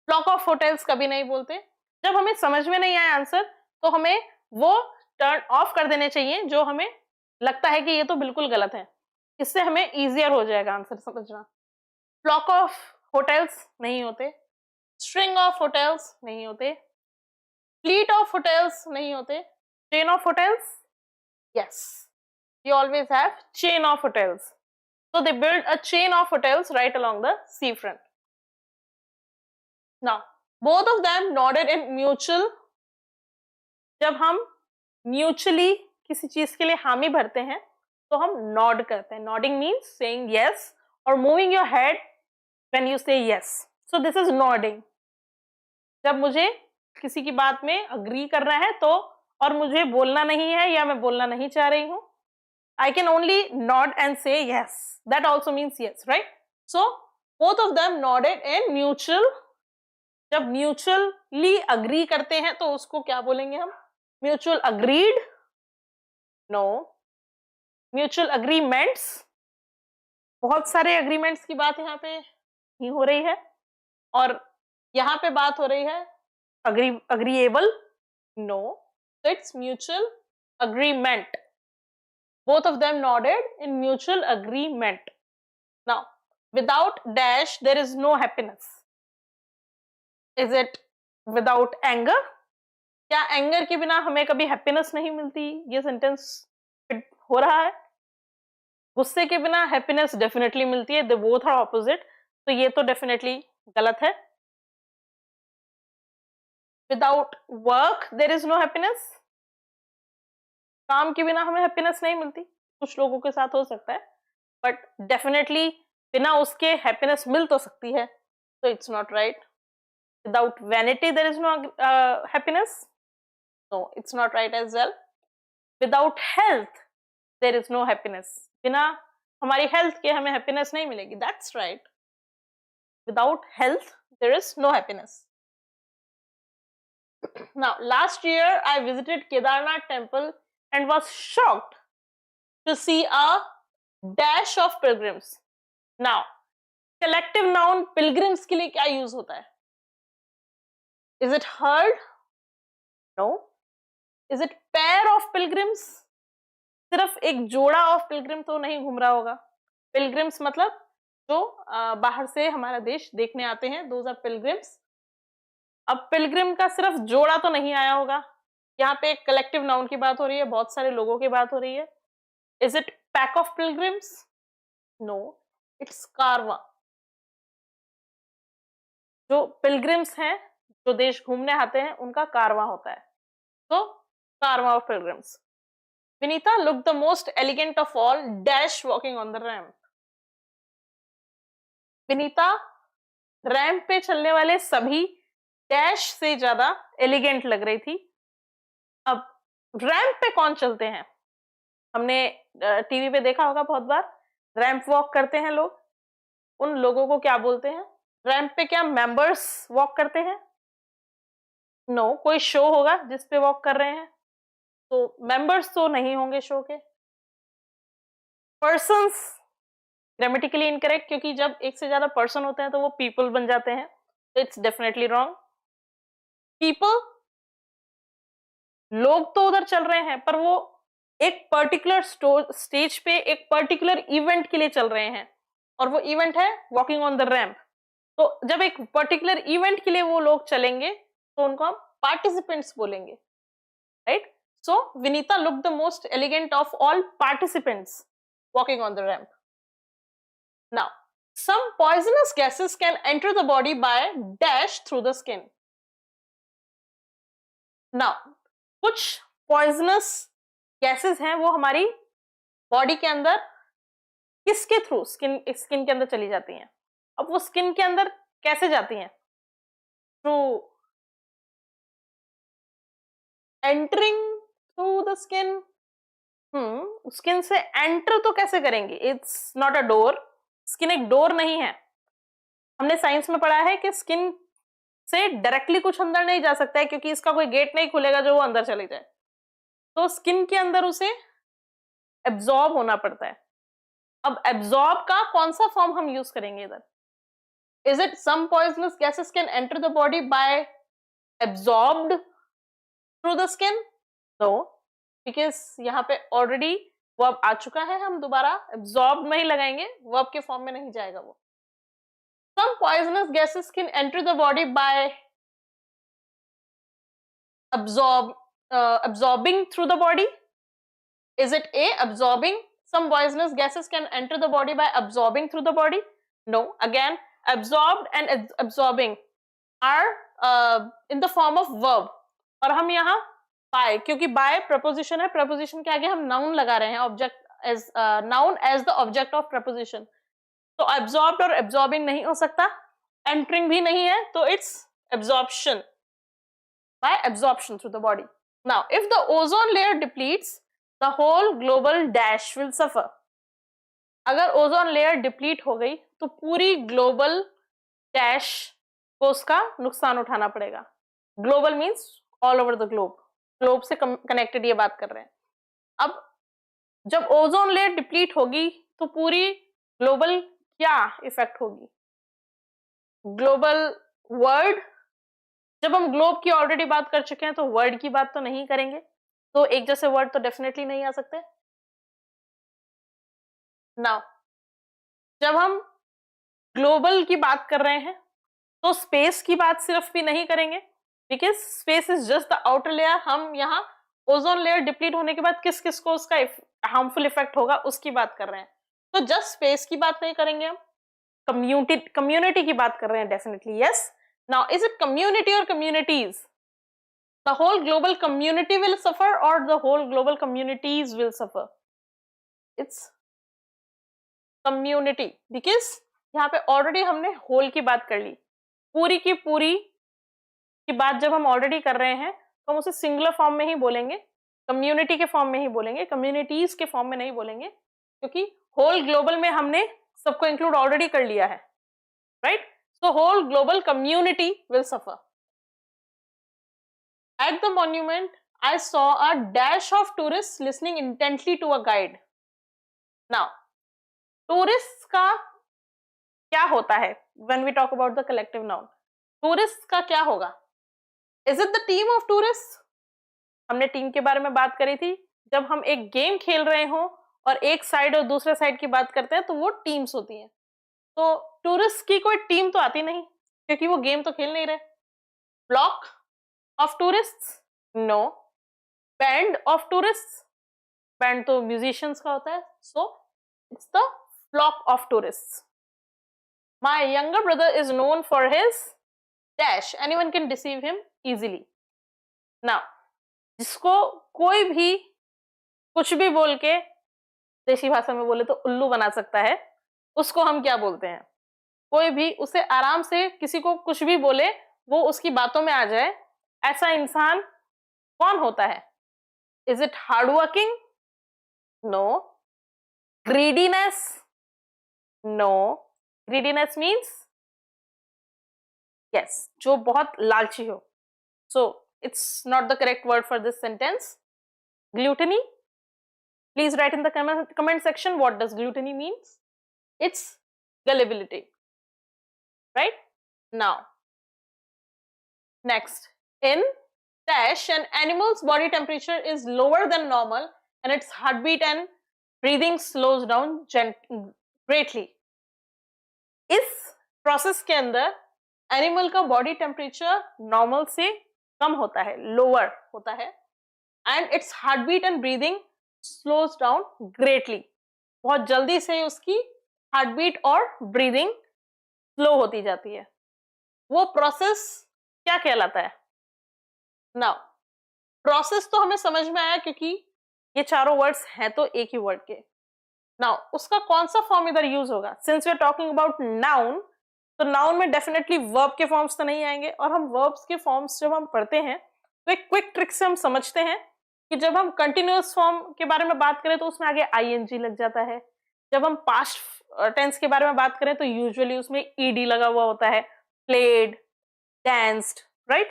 फ्लॉक ऑफ होटल्स कभी नहीं बोलते. जब हमें समझ में नहीं आया आंसर तो हमें वो टर्न ऑफ कर देने चाहिए जो हमें लगता है कि ये तो बिल्कुल गलत है. इससे हमें इजियर हो जाएगा आंसर समझना. फ्लॉक ऑफ होटल्स नहीं होते, स्ट्रिंग ऑफ होटल्स नहीं होते, फ्लीट ऑफ होटल्स नहीं होते, chain of hotels, yes, you always have chain of hotels. So they built a chain of hotels right along the seafront. Now both of them nodded in mutual. जब हम mutually किसी चीज के लिए हामी भरते हैं तो हम नॉड करते हैं. Nodding means saying yes or moving your head when you say yes. So this is nodding. जब मुझे किसी की बात में अग्री करना है तो, और मुझे बोलना नहीं है या मैं बोलना नहीं चाह रही हूं, I can only nod and say yes. That also means yes, right? So both of them nodded in mutual. जब म्यूचुअली अग्री करते हैं तो उसको क्या बोलेंगे हम? Mutual agreed? No. Mutual agreements. बहुत सारे अग्रीमेंट्स की बात यहाँ पे ही हो रही है और यहाँ पे बात हो रही है agreeable. No. So it's mutual agreement. Both of them nodded in mutual agreement. Now without dash there is no happiness. Is it without anger? क्या एंगर के बिना हमें कभी हैप्पीनेस नहीं मिलती? ये सेंटेंस फिट हो रहा है. गुस्से के बिना हैप्पीनेस डेफिनेटली मिलती है. They both are opposite. तो ये तो डेफिनेटली गलत है. Without work there is no happiness. काम के बिना हमें हैप्पीनेस नहीं मिलती. कुछ लोगों के साथ हो सकता है बट डेफिनेटली बिना उसके हैप्पीनेस मिल तो सकती है. तो it's not right. Without vanity there is no happiness. No, it's not right as well. Without health, there is no happiness. बिना हमारी health के हमें happiness नहीं मिलेगी. That's right. Without health, there is no happiness. Now, last year I visited Kedarnath temple and was shocked to see a dash of pilgrims. Now, collective noun pilgrims के लिए क्या use होता है? Is it herd? No. Is it pair of pilgrims? सिर्फ एक जोड़ा of Pilgrim तो नहीं घूम रहा होगा. पिलग्रिम्स मतलब जो बाहर से हमारा देश देखने आते हैं, दोज आर पिलग्रिम्स. अब पिलग्रिम का सिर्फ जोड़ा तो नहीं आया होगा. यहाँ पे एक कलेक्टिव नाउन की बात हो रही है, बहुत सारे लोगों की बात हो रही है. Is it pack of pilgrims? No, it's कारवा. जो पिलग्रिम्स हैं, जो देश घूमने आते हैं, उनका कारवा होता है. तो कारवा of pilgrims. Vinita looked the most elegant of all, dash walking on the ramp. Vinita ramp पे चलने वाले सभी डैश से ज्यादा एलिगेंट लग रही थी. अब रैंप पे कौन चलते हैं? हमने टीवी पे देखा होगा बहुत बार. रैंप वॉक करते हैं लोग. उन लोगों को क्या बोलते हैं? रैंप पे क्या मेंबर्स वॉक करते हैं? नो, कोई शो होगा जिस पे वॉक कर रहे हैं. तो मेंबर्स तो नहीं होंगे शो के. पर्सन्स ग्रामेटिकली इनकरेक्ट, क्योंकि जब एक से ज्यादा पर्सन होते हैं तो वो पीपल बन जाते हैं. तो इट्स डेफिनेटली रॉन्ग. पीपल, लोग तो उधर चल रहे हैं, पर वो एक पर्टिकुलर स्टेज पे एक पर्टिकुलर इवेंट के लिए चल रहे हैं, और वो इवेंट है वॉकिंग ऑन द रैंप. तो जब एक पर्टिकुलर इवेंट के लिए वो लोग चलेंगे तो उनको हम पार्टिसिपेंट्स बोलेंगे, right? So, Vinita looked the most elegant of all participants walking on the ramp. Now, some poisonous gases can enter the body by dash through the skin. Now, कुछ poisonous gases हैं वो हमारी body के अंदर किसके through? Skin के अंदर चली जाती हैं. अब वो स्किन के अंदर कैसे जाती हैं? Through entering through the skin. Skin से एंटर तो कैसे करेंगे? It's not a door. Skin एक डोर नहीं है. हमने साइंस में पढ़ा है कि स्किन से डायरेक्टली कुछ अंदर नहीं जा सकता है, क्योंकि इसका कोई गेट नहीं खुलेगा जो वो अंदर चले जाए. तो स्किन के अंदर उसे एब्जॉर्ब होना पड़ता है. अब एब्जॉर्ब का कौन सा फॉर्म हम यूज करेंगे इधर? Is it some poisonous gases can enter the body by absorbed through the skin? No, because यहाँ पे ऑलरेडी वर्ब आ चुका है. हम दोबारा एब्जॉर्ब नहीं लगाएंगे, वर्ब के फॉर्म में नहीं जाएगा वो. Some poisonous gases can enter the body by absorbing through the body. Is it A, absorbing? Some poisonous gases can enter the body by absorbing through the body. No, again, absorbed and absorbing are in the form of verb. और हम यहाँ by, क्योंकि by preposition है, preposition के आगे हम noun लगा रहे हैं, object as noun as the object of preposition. तो absorbed और absorbing नहीं हो सकता, entering भी नहीं है, तो it's absorption, by absorption through the body. Now, if the ozone layer depletes, the whole global dash will suffer. अगर ओजोन लेयर डिप्लीट हो गई तो पूरी ग्लोबल डैश को उसका नुकसान उठाना पड़ेगा. Global means all over the globe, globe से कनेक्टेड ये बात कर रहे हैं. अब जब ओजोन लेयर डिप्लीट होगी तो पूरी ग्लोबल क्या इफेक्ट होगी? Global world. जब हम ग्लोब की ऑलरेडी बात कर चुके हैं तो वर्ल्ड की बात तो नहीं करेंगे, तो एक जैसे वर्ड तो डेफिनेटली नहीं आ सकते. नाउ जब हम ग्लोबल की बात कर रहे हैं तो स्पेस की बात सिर्फ भी नहीं करेंगे, because space is just the outer layer. हम यहाँ ओजोन लेयर डिप्लीट होने के बाद किस किस को उसका हार्मफुल इफेक्ट होगा उसकी बात कर रहे हैं. तो जस्ट स्पेस की बात नहीं करेंगे, हम कम्युनिटी की बात कर रहे हैं definitely. Yes. Now is it community और communities? The whole global community will suffer और the whole global communities will suffer? It's community, because यहाँ पे ऑलरेडी हमने होल की बात कर ली. पूरी की पूरी की बात जब हम ऑलरेडी कर रहे हैं तो हम उसे सिंगुलर फॉर्म में ही बोलेंगे, कम्युनिटी के फॉर्म में ही बोलेंगे, कम्युनिटीज के फॉर्म में नहीं बोलेंगे, क्योंकि होल ग्लोबल में हमने सबको इंक्लूड ऑलरेडी कर लिया है, right? So whole global community will suffer. At the monument, I saw a dash of tourists listening intently to a guide. Now, tourists का क्या होता है when we talk about the collective noun? Tourists का क्या होगा? Is it the team of tourists? हमने team के बारे में बात करी थी. जब हम एक गेम खेल रहे हो और एक साइड और दूसरे साइड की बात करते हैं तो वो टीम्स होती हैं. तो टूरिस्ट की कोई टीम तो आती नहीं, क्योंकि वो गेम तो खेल नहीं रहे. Flock of tourists? No. Band of tourists? Band तो म्यूजिशियंस का होता है. So it's the flock of tourists. My younger brother is known for his dash. Anyone can deceive him easily. Now, जिसको कोई भी कुछ भी बोल के, देशी भाषा में बोले तो उल्लू बना सकता है, उसको हम क्या बोलते हैं? कोई भी उसे आराम से किसी को कुछ भी बोले, वो उसकी बातों में आ जाए, ऐसा इंसान कौन होता है? Is it hard working? No. Greediness? No. Greediness means yes, जो बहुत लालची हो. So it's not the correct word for this sentence. Gluttony? Please write in the comment section what does gluttony means. It's gullibility, right? Now, next, in dash, an animal's body temperature is lower than normal and its heartbeat and breathing slows down greatly. इस process के अंदर animal का body temperature normal से कम होता है, lower होता है, and it's heartbeat and breathing slows down greatly. बहुत जल्दी से उसकी हार्टबीट और ब्रीदिंग स्लो होती जाती है. वो प्रोसेस क्या कहलाता है? नाउ, प्रोसेस तो हमें समझ में आया क्योंकि ये चारों वर्ड्स हैं तो एक ही वर्ड के. नाउ, उसका कौन सा फॉर्म इधर यूज होगा? Since we are talking about noun, तो नाउन में डेफिनेटली वर्ब के फॉर्म्स तो नहीं आएंगे. और हम वर्ब्स के फॉर्म्स जब हम पढ़ते हैं तो एक क्विक ट्रिक से हम समझते हैं कि जब हम कंटिन्यूअस फॉर्म के बारे में बात करें तो उसमें आगे आईएनजी लग जाता है. जब हम पास्ट टेंस के बारे में बात करें तो यूजुअली उसमें ईडी लगा हुआ होता है. Played, danced, right?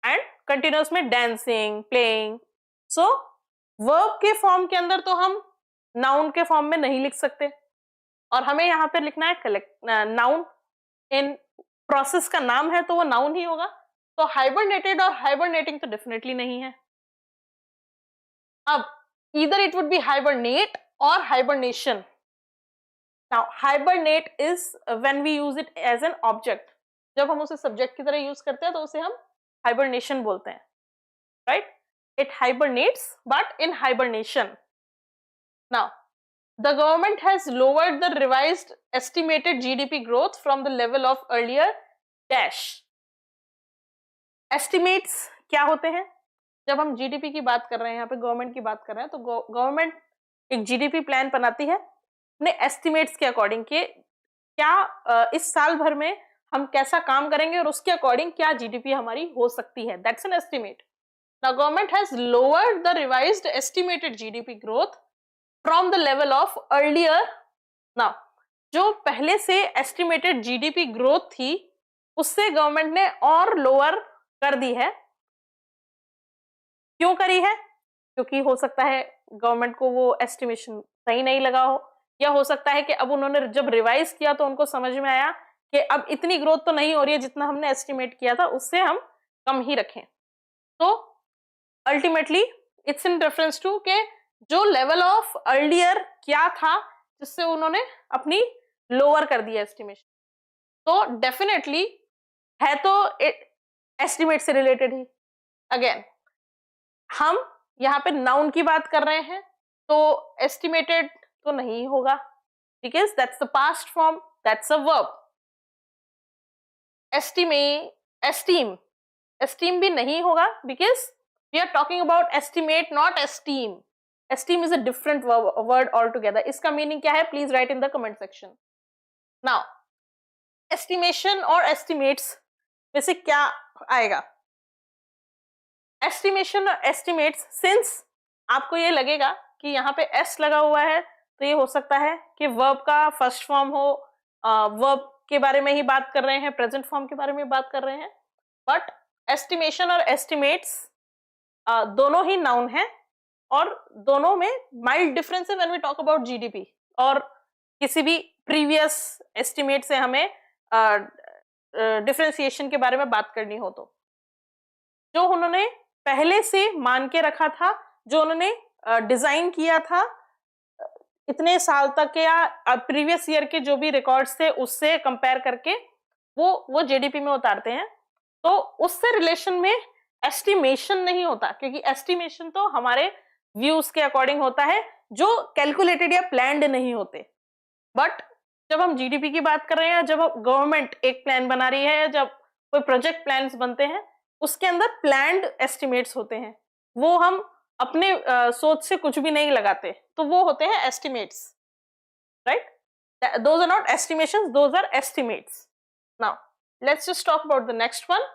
And continuous में डांसिंग, प्लेइंग. सो वर्ब के फॉर्म के अंदर तो हम नाउन के फॉर्म में नहीं लिख सकते, और हमें यहाँ पे लिखना है नाउन. इन प्रोसेस का नाम है तो वो नाउन ही होगा. तो हाइबरनेटेड और हाइबरनेटिंग तो डेफिनेटली नहीं है. अब either it would be hibernate or hibernation. Now hibernate is when we use it as an object. जब हम उसे सब्जेक्ट की तरह यूज करते हैं तो उसे हम hibernation बोलते हैं, right? It hibernates but in hibernation. Now the government has lowered the revised estimated GDP growth from the level of earlier dash. Estimates क्या होते हैं? जब हम जीडीपी की बात कर रहे हैं, यहाँ पे गवर्नमेंट की बात कर रहे हैं, तो गवर्नमेंट एक जीडीपी प्लान बनाती है अपने एस्टिमेट्स के अकॉर्डिंग कि क्या इस साल भर में हम कैसा काम करेंगे और उसके अकॉर्डिंग क्या जीडीपी हमारी हो सकती है. That's an estimate. The government has lowered the revised estimated GDP growth from the level of earlier. Now, जो पहले से एस्टिमेटेड जीडीपी ग्रोथ थी उससे गवर्नमेंट ने और लोअर कर दी है. क्यों करी है? क्योंकि हो सकता है गवर्नमेंट को वो एस्टिमेशन सही नहीं लगा हो, या हो सकता है कि अब उन्होंने जब रिवाइज किया तो उनको समझ में आया कि अब इतनी ग्रोथ तो नहीं हो रही है जितना हमने एस्टिमेट किया था, उससे हम कम ही रखें. तो ultimately it's in reference to के जो लेवल ऑफ अर्लियर क्या था जिससे उन्होंने अपनी लोअर कर दिया एस्टिमेशन. तो डेफिनेटली है तो एस्टिमेट से रिलेटेड ही. अगेन हम यहाँ पे नाउन की बात कर रहे हैं तो एस्टिमेटेड तो नहीं होगा, because that's the past form, that's a verb. Esteem भी नहीं होगा because we are talking about estimate, not esteem. Esteem is a different word all together. इसका मीनिंग क्या है? Please write in the comment section. Now, estimation और estimates में से क्या आएगा? एस्टिमेशन और एस्टिमेट्स, सिंस आपको ये लगेगा कि यहाँ पे एस लगा हुआ है तो ये हो सकता है कि वर्ब का फर्स्ट फॉर्म हो, वर्ब के बारे में ही बात कर रहे हैं, प्रेजेंट फॉर्म के बारे में बात कर रहे हैं, बट एस्टिमेशन और एस्टिमेट्स दोनों ही नाउन है और दोनों में माइल्ड डिफरेंस है when we talk about GDP और किसी भी प्रीवियस एस्टिमेट से हमें डिफरेंशिएशन के बारे में बात करनी हो तो जो उन्होंने पहले से मान के रखा था, जो उन्होंने डिजाइन किया था इतने साल तक या प्रीवियस ईयर के जो भी रिकॉर्ड्स थे उससे कंपेयर करके वो जीडीपी में उतारते हैं, तो उससे रिलेशन में एस्टिमेशन नहीं होता, क्योंकि एस्टिमेशन तो हमारे व्यूज के अकॉर्डिंग होता है जो कैलकुलेटेड या प्लान्ड नहीं होते। बट जब हम जीडीपी की बात कर रहे हैं, जब गवर्नमेंट एक प्लान बना रही है, जब कोई प्रोजेक्ट प्लान्स बनते हैं उसके अंदर प्लान्ड एस्टिमेट्स होते हैं, वो हम अपने सोच से कुछ भी नहीं लगाते, तो वो होते हैं estimates, right? Those are not estimations, those are estimates. Now let's just talk about the next one.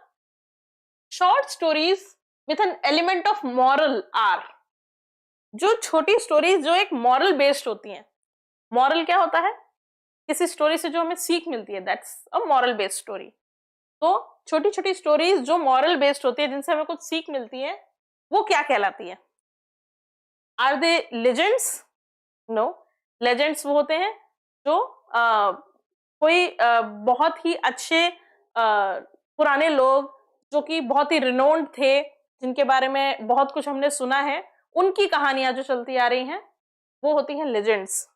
Short stories with an element of moral are, जो छोटी स्टोरीज जो एक मॉरल बेस्ड होती हैं। मॉरल क्या होता है? किसी स्टोरी से जो हमें सीख मिलती है, that's a moral based story. तो छोटी छोटी स्टोरीज जो मॉरल बेस्ड होती है, जिनसे हमें कुछ सीख मिलती है, वो क्या कहलाती है? Are they legends? No, legends वो होते हैं जो कोई बहुत ही अच्छे पुराने लोग जो कि बहुत ही रिनोन्ड थे, जिनके बारे में बहुत कुछ हमने सुना है, उनकी कहानियां जो चलती आ रही हैं वो होती हैं लेजेंड्स।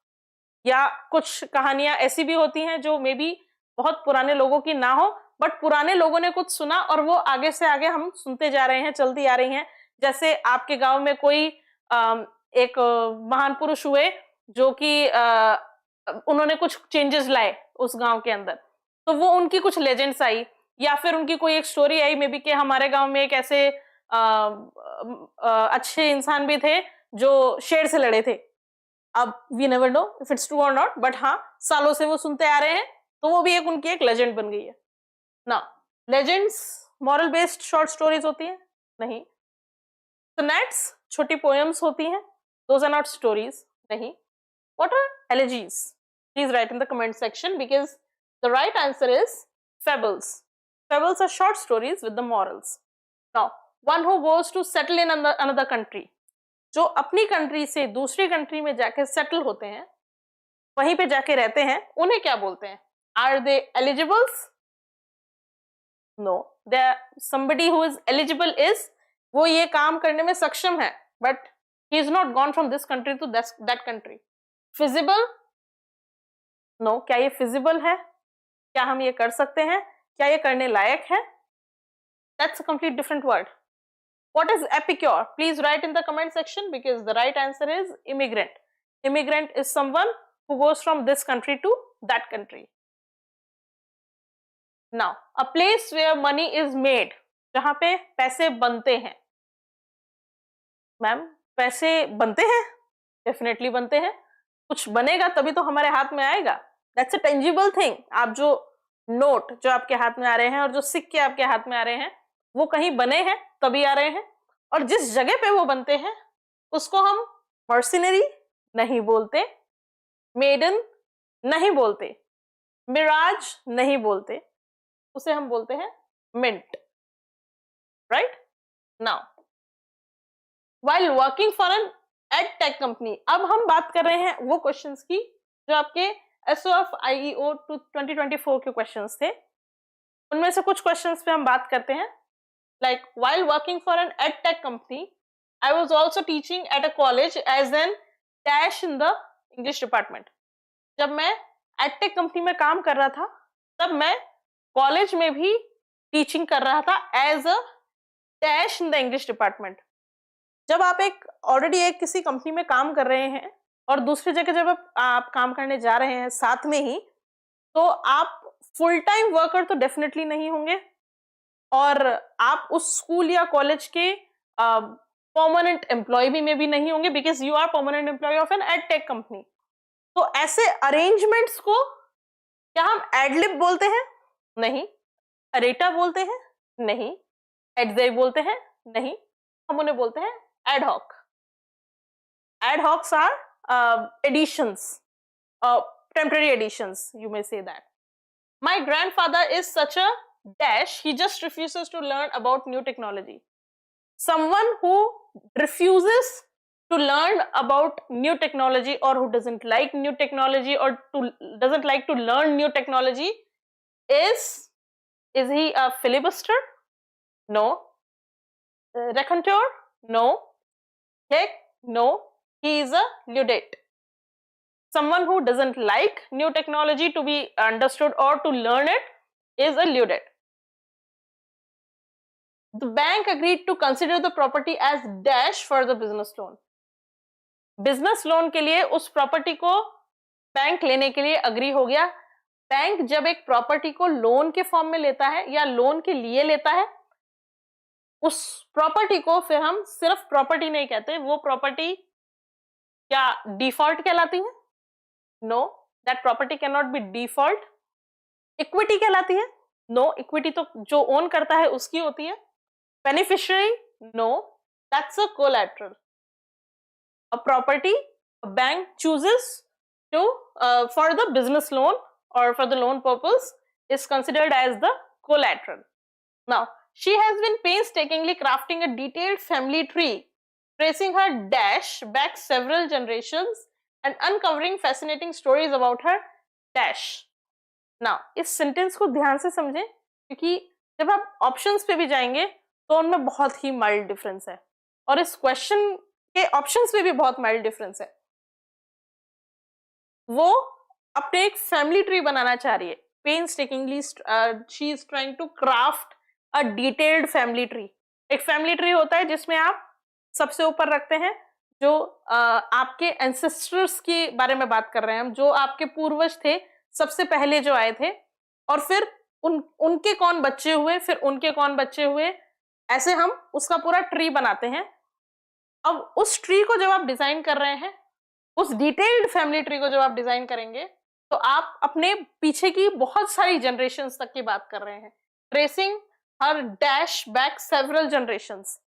या कुछ कहानियां ऐसी भी होती हैं जो मे बी बहुत पुराने लोगों की ना हो, बट पुराने लोगों ने कुछ सुना और वो आगे से आगे हम सुनते जा रहे हैं, चलती आ रही हैं। जैसे आपके गांव में कोई एक महान पुरुष हुए जो कि उन्होंने कुछ चेंजेस लाए उस गांव के अंदर, तो वो उनकी कुछ लेजेंड्स आई, या फिर उनकी कोई एक स्टोरी आई मे बी कि हमारे गांव में एक ऐसे अच्छे इंसान भी थे जो शेर से लड़े थे। अब we never know if it's true और नॉट, बट हाँ, सालों से वो सुनते आ रहे हैं, तो वो भी एक उनकी एक लेजेंड बन गई है ना। Legends moral based short stories होती हैं? नहीं। सोनेट्स छोटी पोएम्स होती हैं, दोज आर नॉट स्टोरीज। नहीं। What are elegies? Please write in the comment section, because the right answer is fables. Fables are short stories with the morals. Now one who goes to settle in another country, जो अपनी country से दूसरी country में जाके settle होते हैं, वहीं पे जाके रहते हैं, उन्हें क्या बोलते हैं? Are they eligibles? No, they somebody who is eligible is वो ये काम करने में सक्षम है, but he is not gone from this country to that country. Feasible? No, क्या ये feasible है? क्या हम ये कर सकते हैं? क्या ये करने लायक है? That's a complete different word. What is epicure? Please write in the comment section, because the right answer is immigrant. Immigrant is someone who goes from this country to that country. Now, a place where money is made, जहां पे पैसे बनते हैं। Ma'am, पैसे बनते हैं? Definitely बनते हैं। कुछ बनेगा तभी तो हमारे हाथ में आएगा। That's a tangible thing. आप जो नोट जो आपके हाथ में आ रहे हैं और जो सिक्के आपके हाथ में आ रहे हैं, वो कहीं बने हैं तभी आ रहे हैं, और जिस जगह पे वो बनते हैं उसको हम मर्सिनरी नहीं बोलते, मेडन नहीं बोलते, मिराज नहीं बोलते, उसे हम बोलते हैं mint, right? Now, while working for an edtech company, अब हम बात कर रहे हैं वो क्वेश्चंस की जो आपके SOF-IEO 2024 के क्वेश्चंस थे। उनमें से कुछ क्वेश्चंस पे हम बात करते हैं। Like, while working for an edtech company, I was also teaching at a college as an dash in the English department. जब मैं edtech कंपनी में काम कर रहा था, तब मैं कॉलेज में भी टीचिंग कर रहा था as a dash in the English department. जब आप ऑलरेडी एक किसी कंपनी में काम कर रहे हैं और दूसरी जगह जब आप काम करने जा रहे हैं साथ में ही, तो आप फुल टाइम वर्कर तो डेफिनेटली नहीं होंगे, और आप उस स्कूल या कॉलेज के परमानेंट एम्प्लॉय भी में भी नहीं होंगे, because you are permanent employ of an edtech company. तो ऐसे अरेंजमेंट्स को क्या हम एडलिब बोलते हैं? नहीं। अरेटा बोलते हैं? नहीं। एडजे बोलते हैं? नहीं। हम उन्हें बोलते हैं ad hoc. Ad hocs are additions, temporary additions, you may say that. My grandfather is such a dash, he just refuses to learn about new technology. Someone who refuses to learn about new technology, or who doesn't like new technology, or doesn't like to learn new technology, is he a filibuster? No. Raconteur? No. Heck, no. He is a ludite. Someone who doesn't like new technology to be understood or to learn it is a ludite. The bank agreed to consider the property as dash for the business loan. Business loan के लिए उस property को bank लेने के लिए agree हो गया. Bank जब एक प्रॉपर्टी को लोन के फॉर्म में लेता है या लोन के लिए लेता है, उस प्रॉपर्टी को फिर हम सिर्फ प्रॉपर्टी नहीं कहते, वो प्रॉपर्टी क्या डिफॉल्ट कहलाती है? No, that property can not be default. Equity कहलाती है? नो, इक्विटी तो जो ओन करता है उसकी होती है. Beneficiary? No, that's a collateral. A property a bank chooses to for the business loan or for the loan purpose is considered as the collateral. Now, she has been painstakingly crafting a detailed family tree, tracing her dash back several generations and uncovering fascinating stories about her dash. Now, इस sentence को ध्यान से समझें, क्योंकि जब आप options पे भी जाएंगे तो उनमें बहुत ही माइल्ड डिफरेंस है, और इस क्वेश्चन के ऑप्शंस पे भी बहुत माइल्ड डिफरेंस है. वो अपने एक फैमिली ट्री बनाना चाह रही है. Painstakingly she is trying to craft a detailed family tree. एक फैमिली ट्री होता है जिसमें आप सबसे ऊपर रखते हैं जो आपके एंसेस्टर्स के बारे में बात कर रहे हैं हम, जो आपके पूर्वज थे, सबसे पहले जो आए थे, और फिर उनके कौन बच्चे हुए, फिर उनके कौन बच्चे हुए, ऐसे हम उसका पूरा ट्री बनाते हैं. अब उस ट्री को जब आप डिजाइन कर रहे हैं, उस डिटेल्ड फैमिली ट्री को जब आप डिजाइन करेंगे, तो आप अपने पीछे की बहुत सारी जनरेशंस तक की बात कर रहे हैं. ट्रेसिंग हर डैश बैक सेवरल जनरेशंस,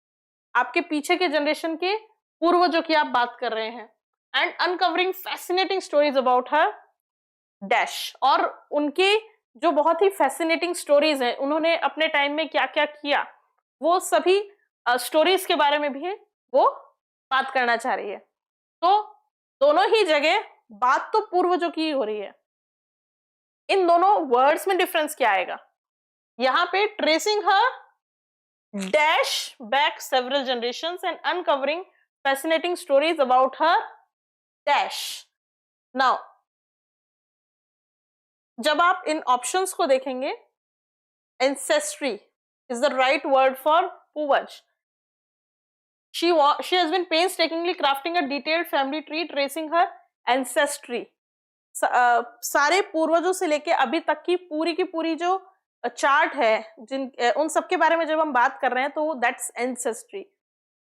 आपके पीछे के जनरेशन के पूर्वजों की आप बात कर रहे हैं. And uncovering fascinating stories about her dash, और उनके जो बहुत ही फैसिनेटिंग स्टोरीज हैं, उन्होंने अपने टाइम में क्या क्या किया, वो सभी स्टोरीज के बारे में भी वो बात करना चाह रही है. तो दोनों ही जगह बात तो पूर्वजों की हो रही है. इन दोनों वर्ड्स में डिफरेंस क्या आएगा? यहां पे tracing her dash back several generations and uncovering fascinating stories about her dash. Now, जब आप इन ऑप्शंस को देखेंगे, ancestry is the right word for पूर्वज. She has been painstakingly crafting a detailed family tree tracing her ancestry. सारे पूर्वजों से लेके अभी तक की पूरी जो चार्ट है, उन सब के बारे में जब हम बात कर रहे हैं, तो that's ancestry.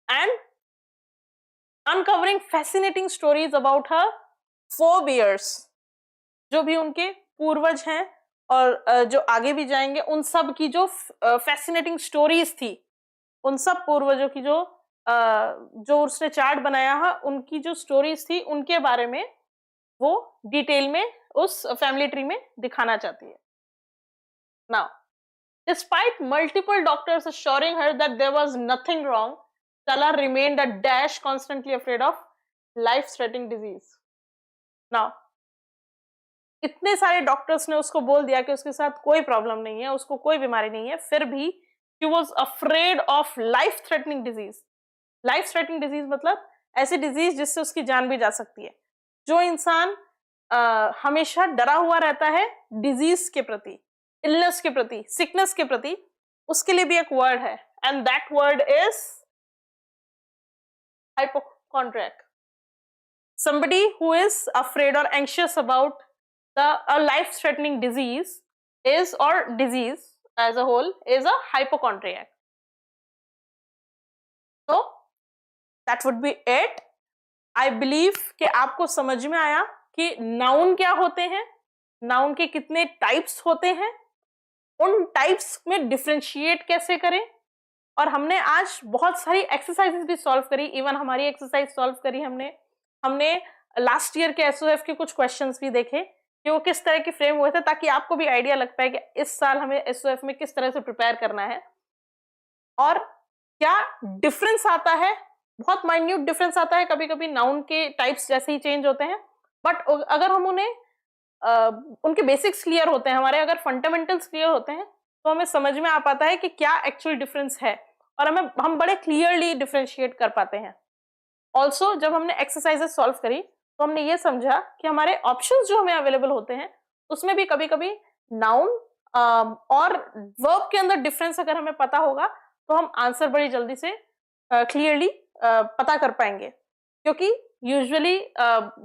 And uncovering fascinating stories about her forebears, जो भी उनके पूर्वज हैं और जो आगे भी जाएंगे, उन सब की जो फैसिनेटिंग स्टोरीज थी, उन सब पूर्वजों की जो उसने चार्ट बनाया है, उनकी जो स्टोरीज थी, उनके बारे में वो डिटेल में उस फैमिली ट्री में दिखाना चाहती है. Now, despite multiple doctors assuring her that there was nothing wrong, Stella remained a dash constantly afraid of life-threatening disease. Now, इतने सारे डॉक्टर्स ने उसको बोल दिया कि उसके साथ कोई प्रॉब्लम नहीं है, उसको कोई बीमारी नहीं है, फिर भी she was afraid of life-threatening disease. Life threatening disease मतलब ऐसी डिजीज जिससे उसकी जान भी जा सकती है. जो इंसान हमेशा डरा हुआ रहता है डिजीज के प्रति, इलनेस के प्रति, सिकनेस के प्रति, उसके लिए भी एक वर्ड है, and that word is hypochondriac. Somebody who is afraid or anxious about a life-threatening disease is, or disease as a whole, is a hypochondriac. So that would be it. I believe कि आपको समझ में आया कि noun क्या होते हैं, noun के कितने टाइप्स होते हैं, उन टाइप्स में डिफरेंशिएट कैसे करें, और हमने आज बहुत सारी एक्सरसाइजेस भी सॉल्व करी, इवन हमारी एक्सरसाइज सॉल्व करी हमने लास्ट ईयर के एसओएफ के कुछ क्वेश्चंस भी देखे कि वो किस तरह के फ्रेम हुए थे, ताकि आपको भी आइडिया लग पाए कि इस साल हमें एसओएफ में किस तरह से प्रिपेयर करना है और क्या डिफरेंस आता है। बहुत माइन्यूट डिफरेंस आता है, कभी कभी नाउन के टाइप्स जैसे ही चेंज होते हैं, बट अगर हम उन्हें उनके बेसिक्स क्लियर होते हैं, हमारे अगर फंडामेंटल्स क्लियर होते हैं, तो हमें समझ में आ पाता है कि क्या एक्चुअल डिफरेंस है और हम बड़े क्लियरली डिफरेंशिएट कर पाते हैं। ऑल्सो जब हमने एक्सरसाइजेस सॉल्व करी तो हमने ये समझा कि हमारे ऑप्शंस जो हमें अवेलेबल होते हैं उसमें भी कभी कभी नाउन और वर्ब के अंदर डिफरेंस अगर हमें पता होगा तो हम आंसर बड़ी जल्दी से क्लियरली पता कर पाएंगे, क्योंकि यूजुअली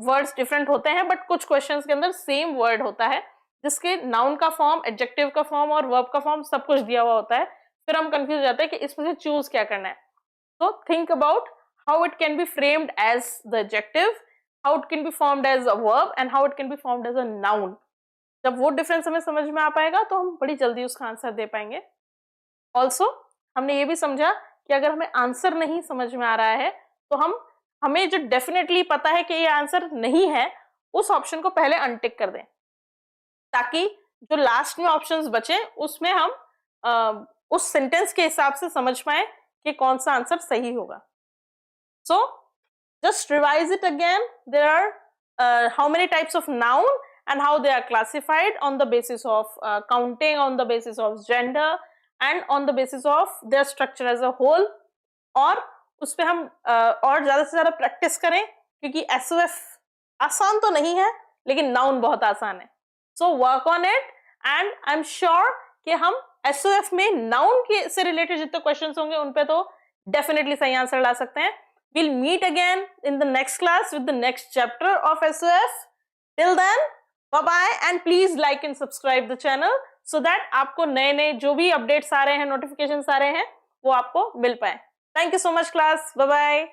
वर्ड्स डिफरेंट होते हैं बट कुछ क्वेश्चंस के अंदर सेम वर्ड होता है जिसके नाउन का फॉर्म, एडजेक्टिव का फॉर्म और वर्ब का फॉर्म सब कुछ दिया हुआ होता है। फिर हम कंफ्यूज हो जाते हैं कि इसमें से चूज क्या करना है। तो think about how it can be framed as the adjective, how it can be formed as a verb and how it can be formed as a noun। जब वो डिफरेंस हमें समझ में आ पाएगा तो हम बड़ी जल्दी उसका आंसर दे पाएंगे। ऑल्सो हमने ये भी समझा कि अगर हमें आंसर नहीं समझ में आ रहा है तो हमें जो डेफिनेटली पता है कि ये आंसर नहीं है उस ऑप्शन को पहले अनटिक कर दें, ताकि जो लास्ट में ऑप्शंस बचे उसमें हम उस सेंटेंस के हिसाब से समझ पाए कि कौन सा आंसर सही होगा। So just revise it again. There are how many types of noun and how they are classified on the basis of counting, on the basis of gender and on the basis of their structure as a whole। और उस पे हम और ज़्यादा से ज़्यादा practice करें, क्योंकि एसओएफ आसान तो नहीं है लेकिन नाउन बहुत आसान है। So work on it and I'm sure कि हम एसओएफ में नाउन के से रिलेटेड जितने क्वेश्चंस होंगे उन पे तो डेफिनेटली सही आंसर ला सकते हैं। We'll meet again in the next class with the next chapter of SOF. Till then, bye-bye and please like and subscribe the channel so that आपको नए-नए जो भी अपडेट्स आ रहे हैं, नोटिफिकेशंस आ रहे हैं, वो आपको मिल पाए। Thank you so much class. Bye-bye.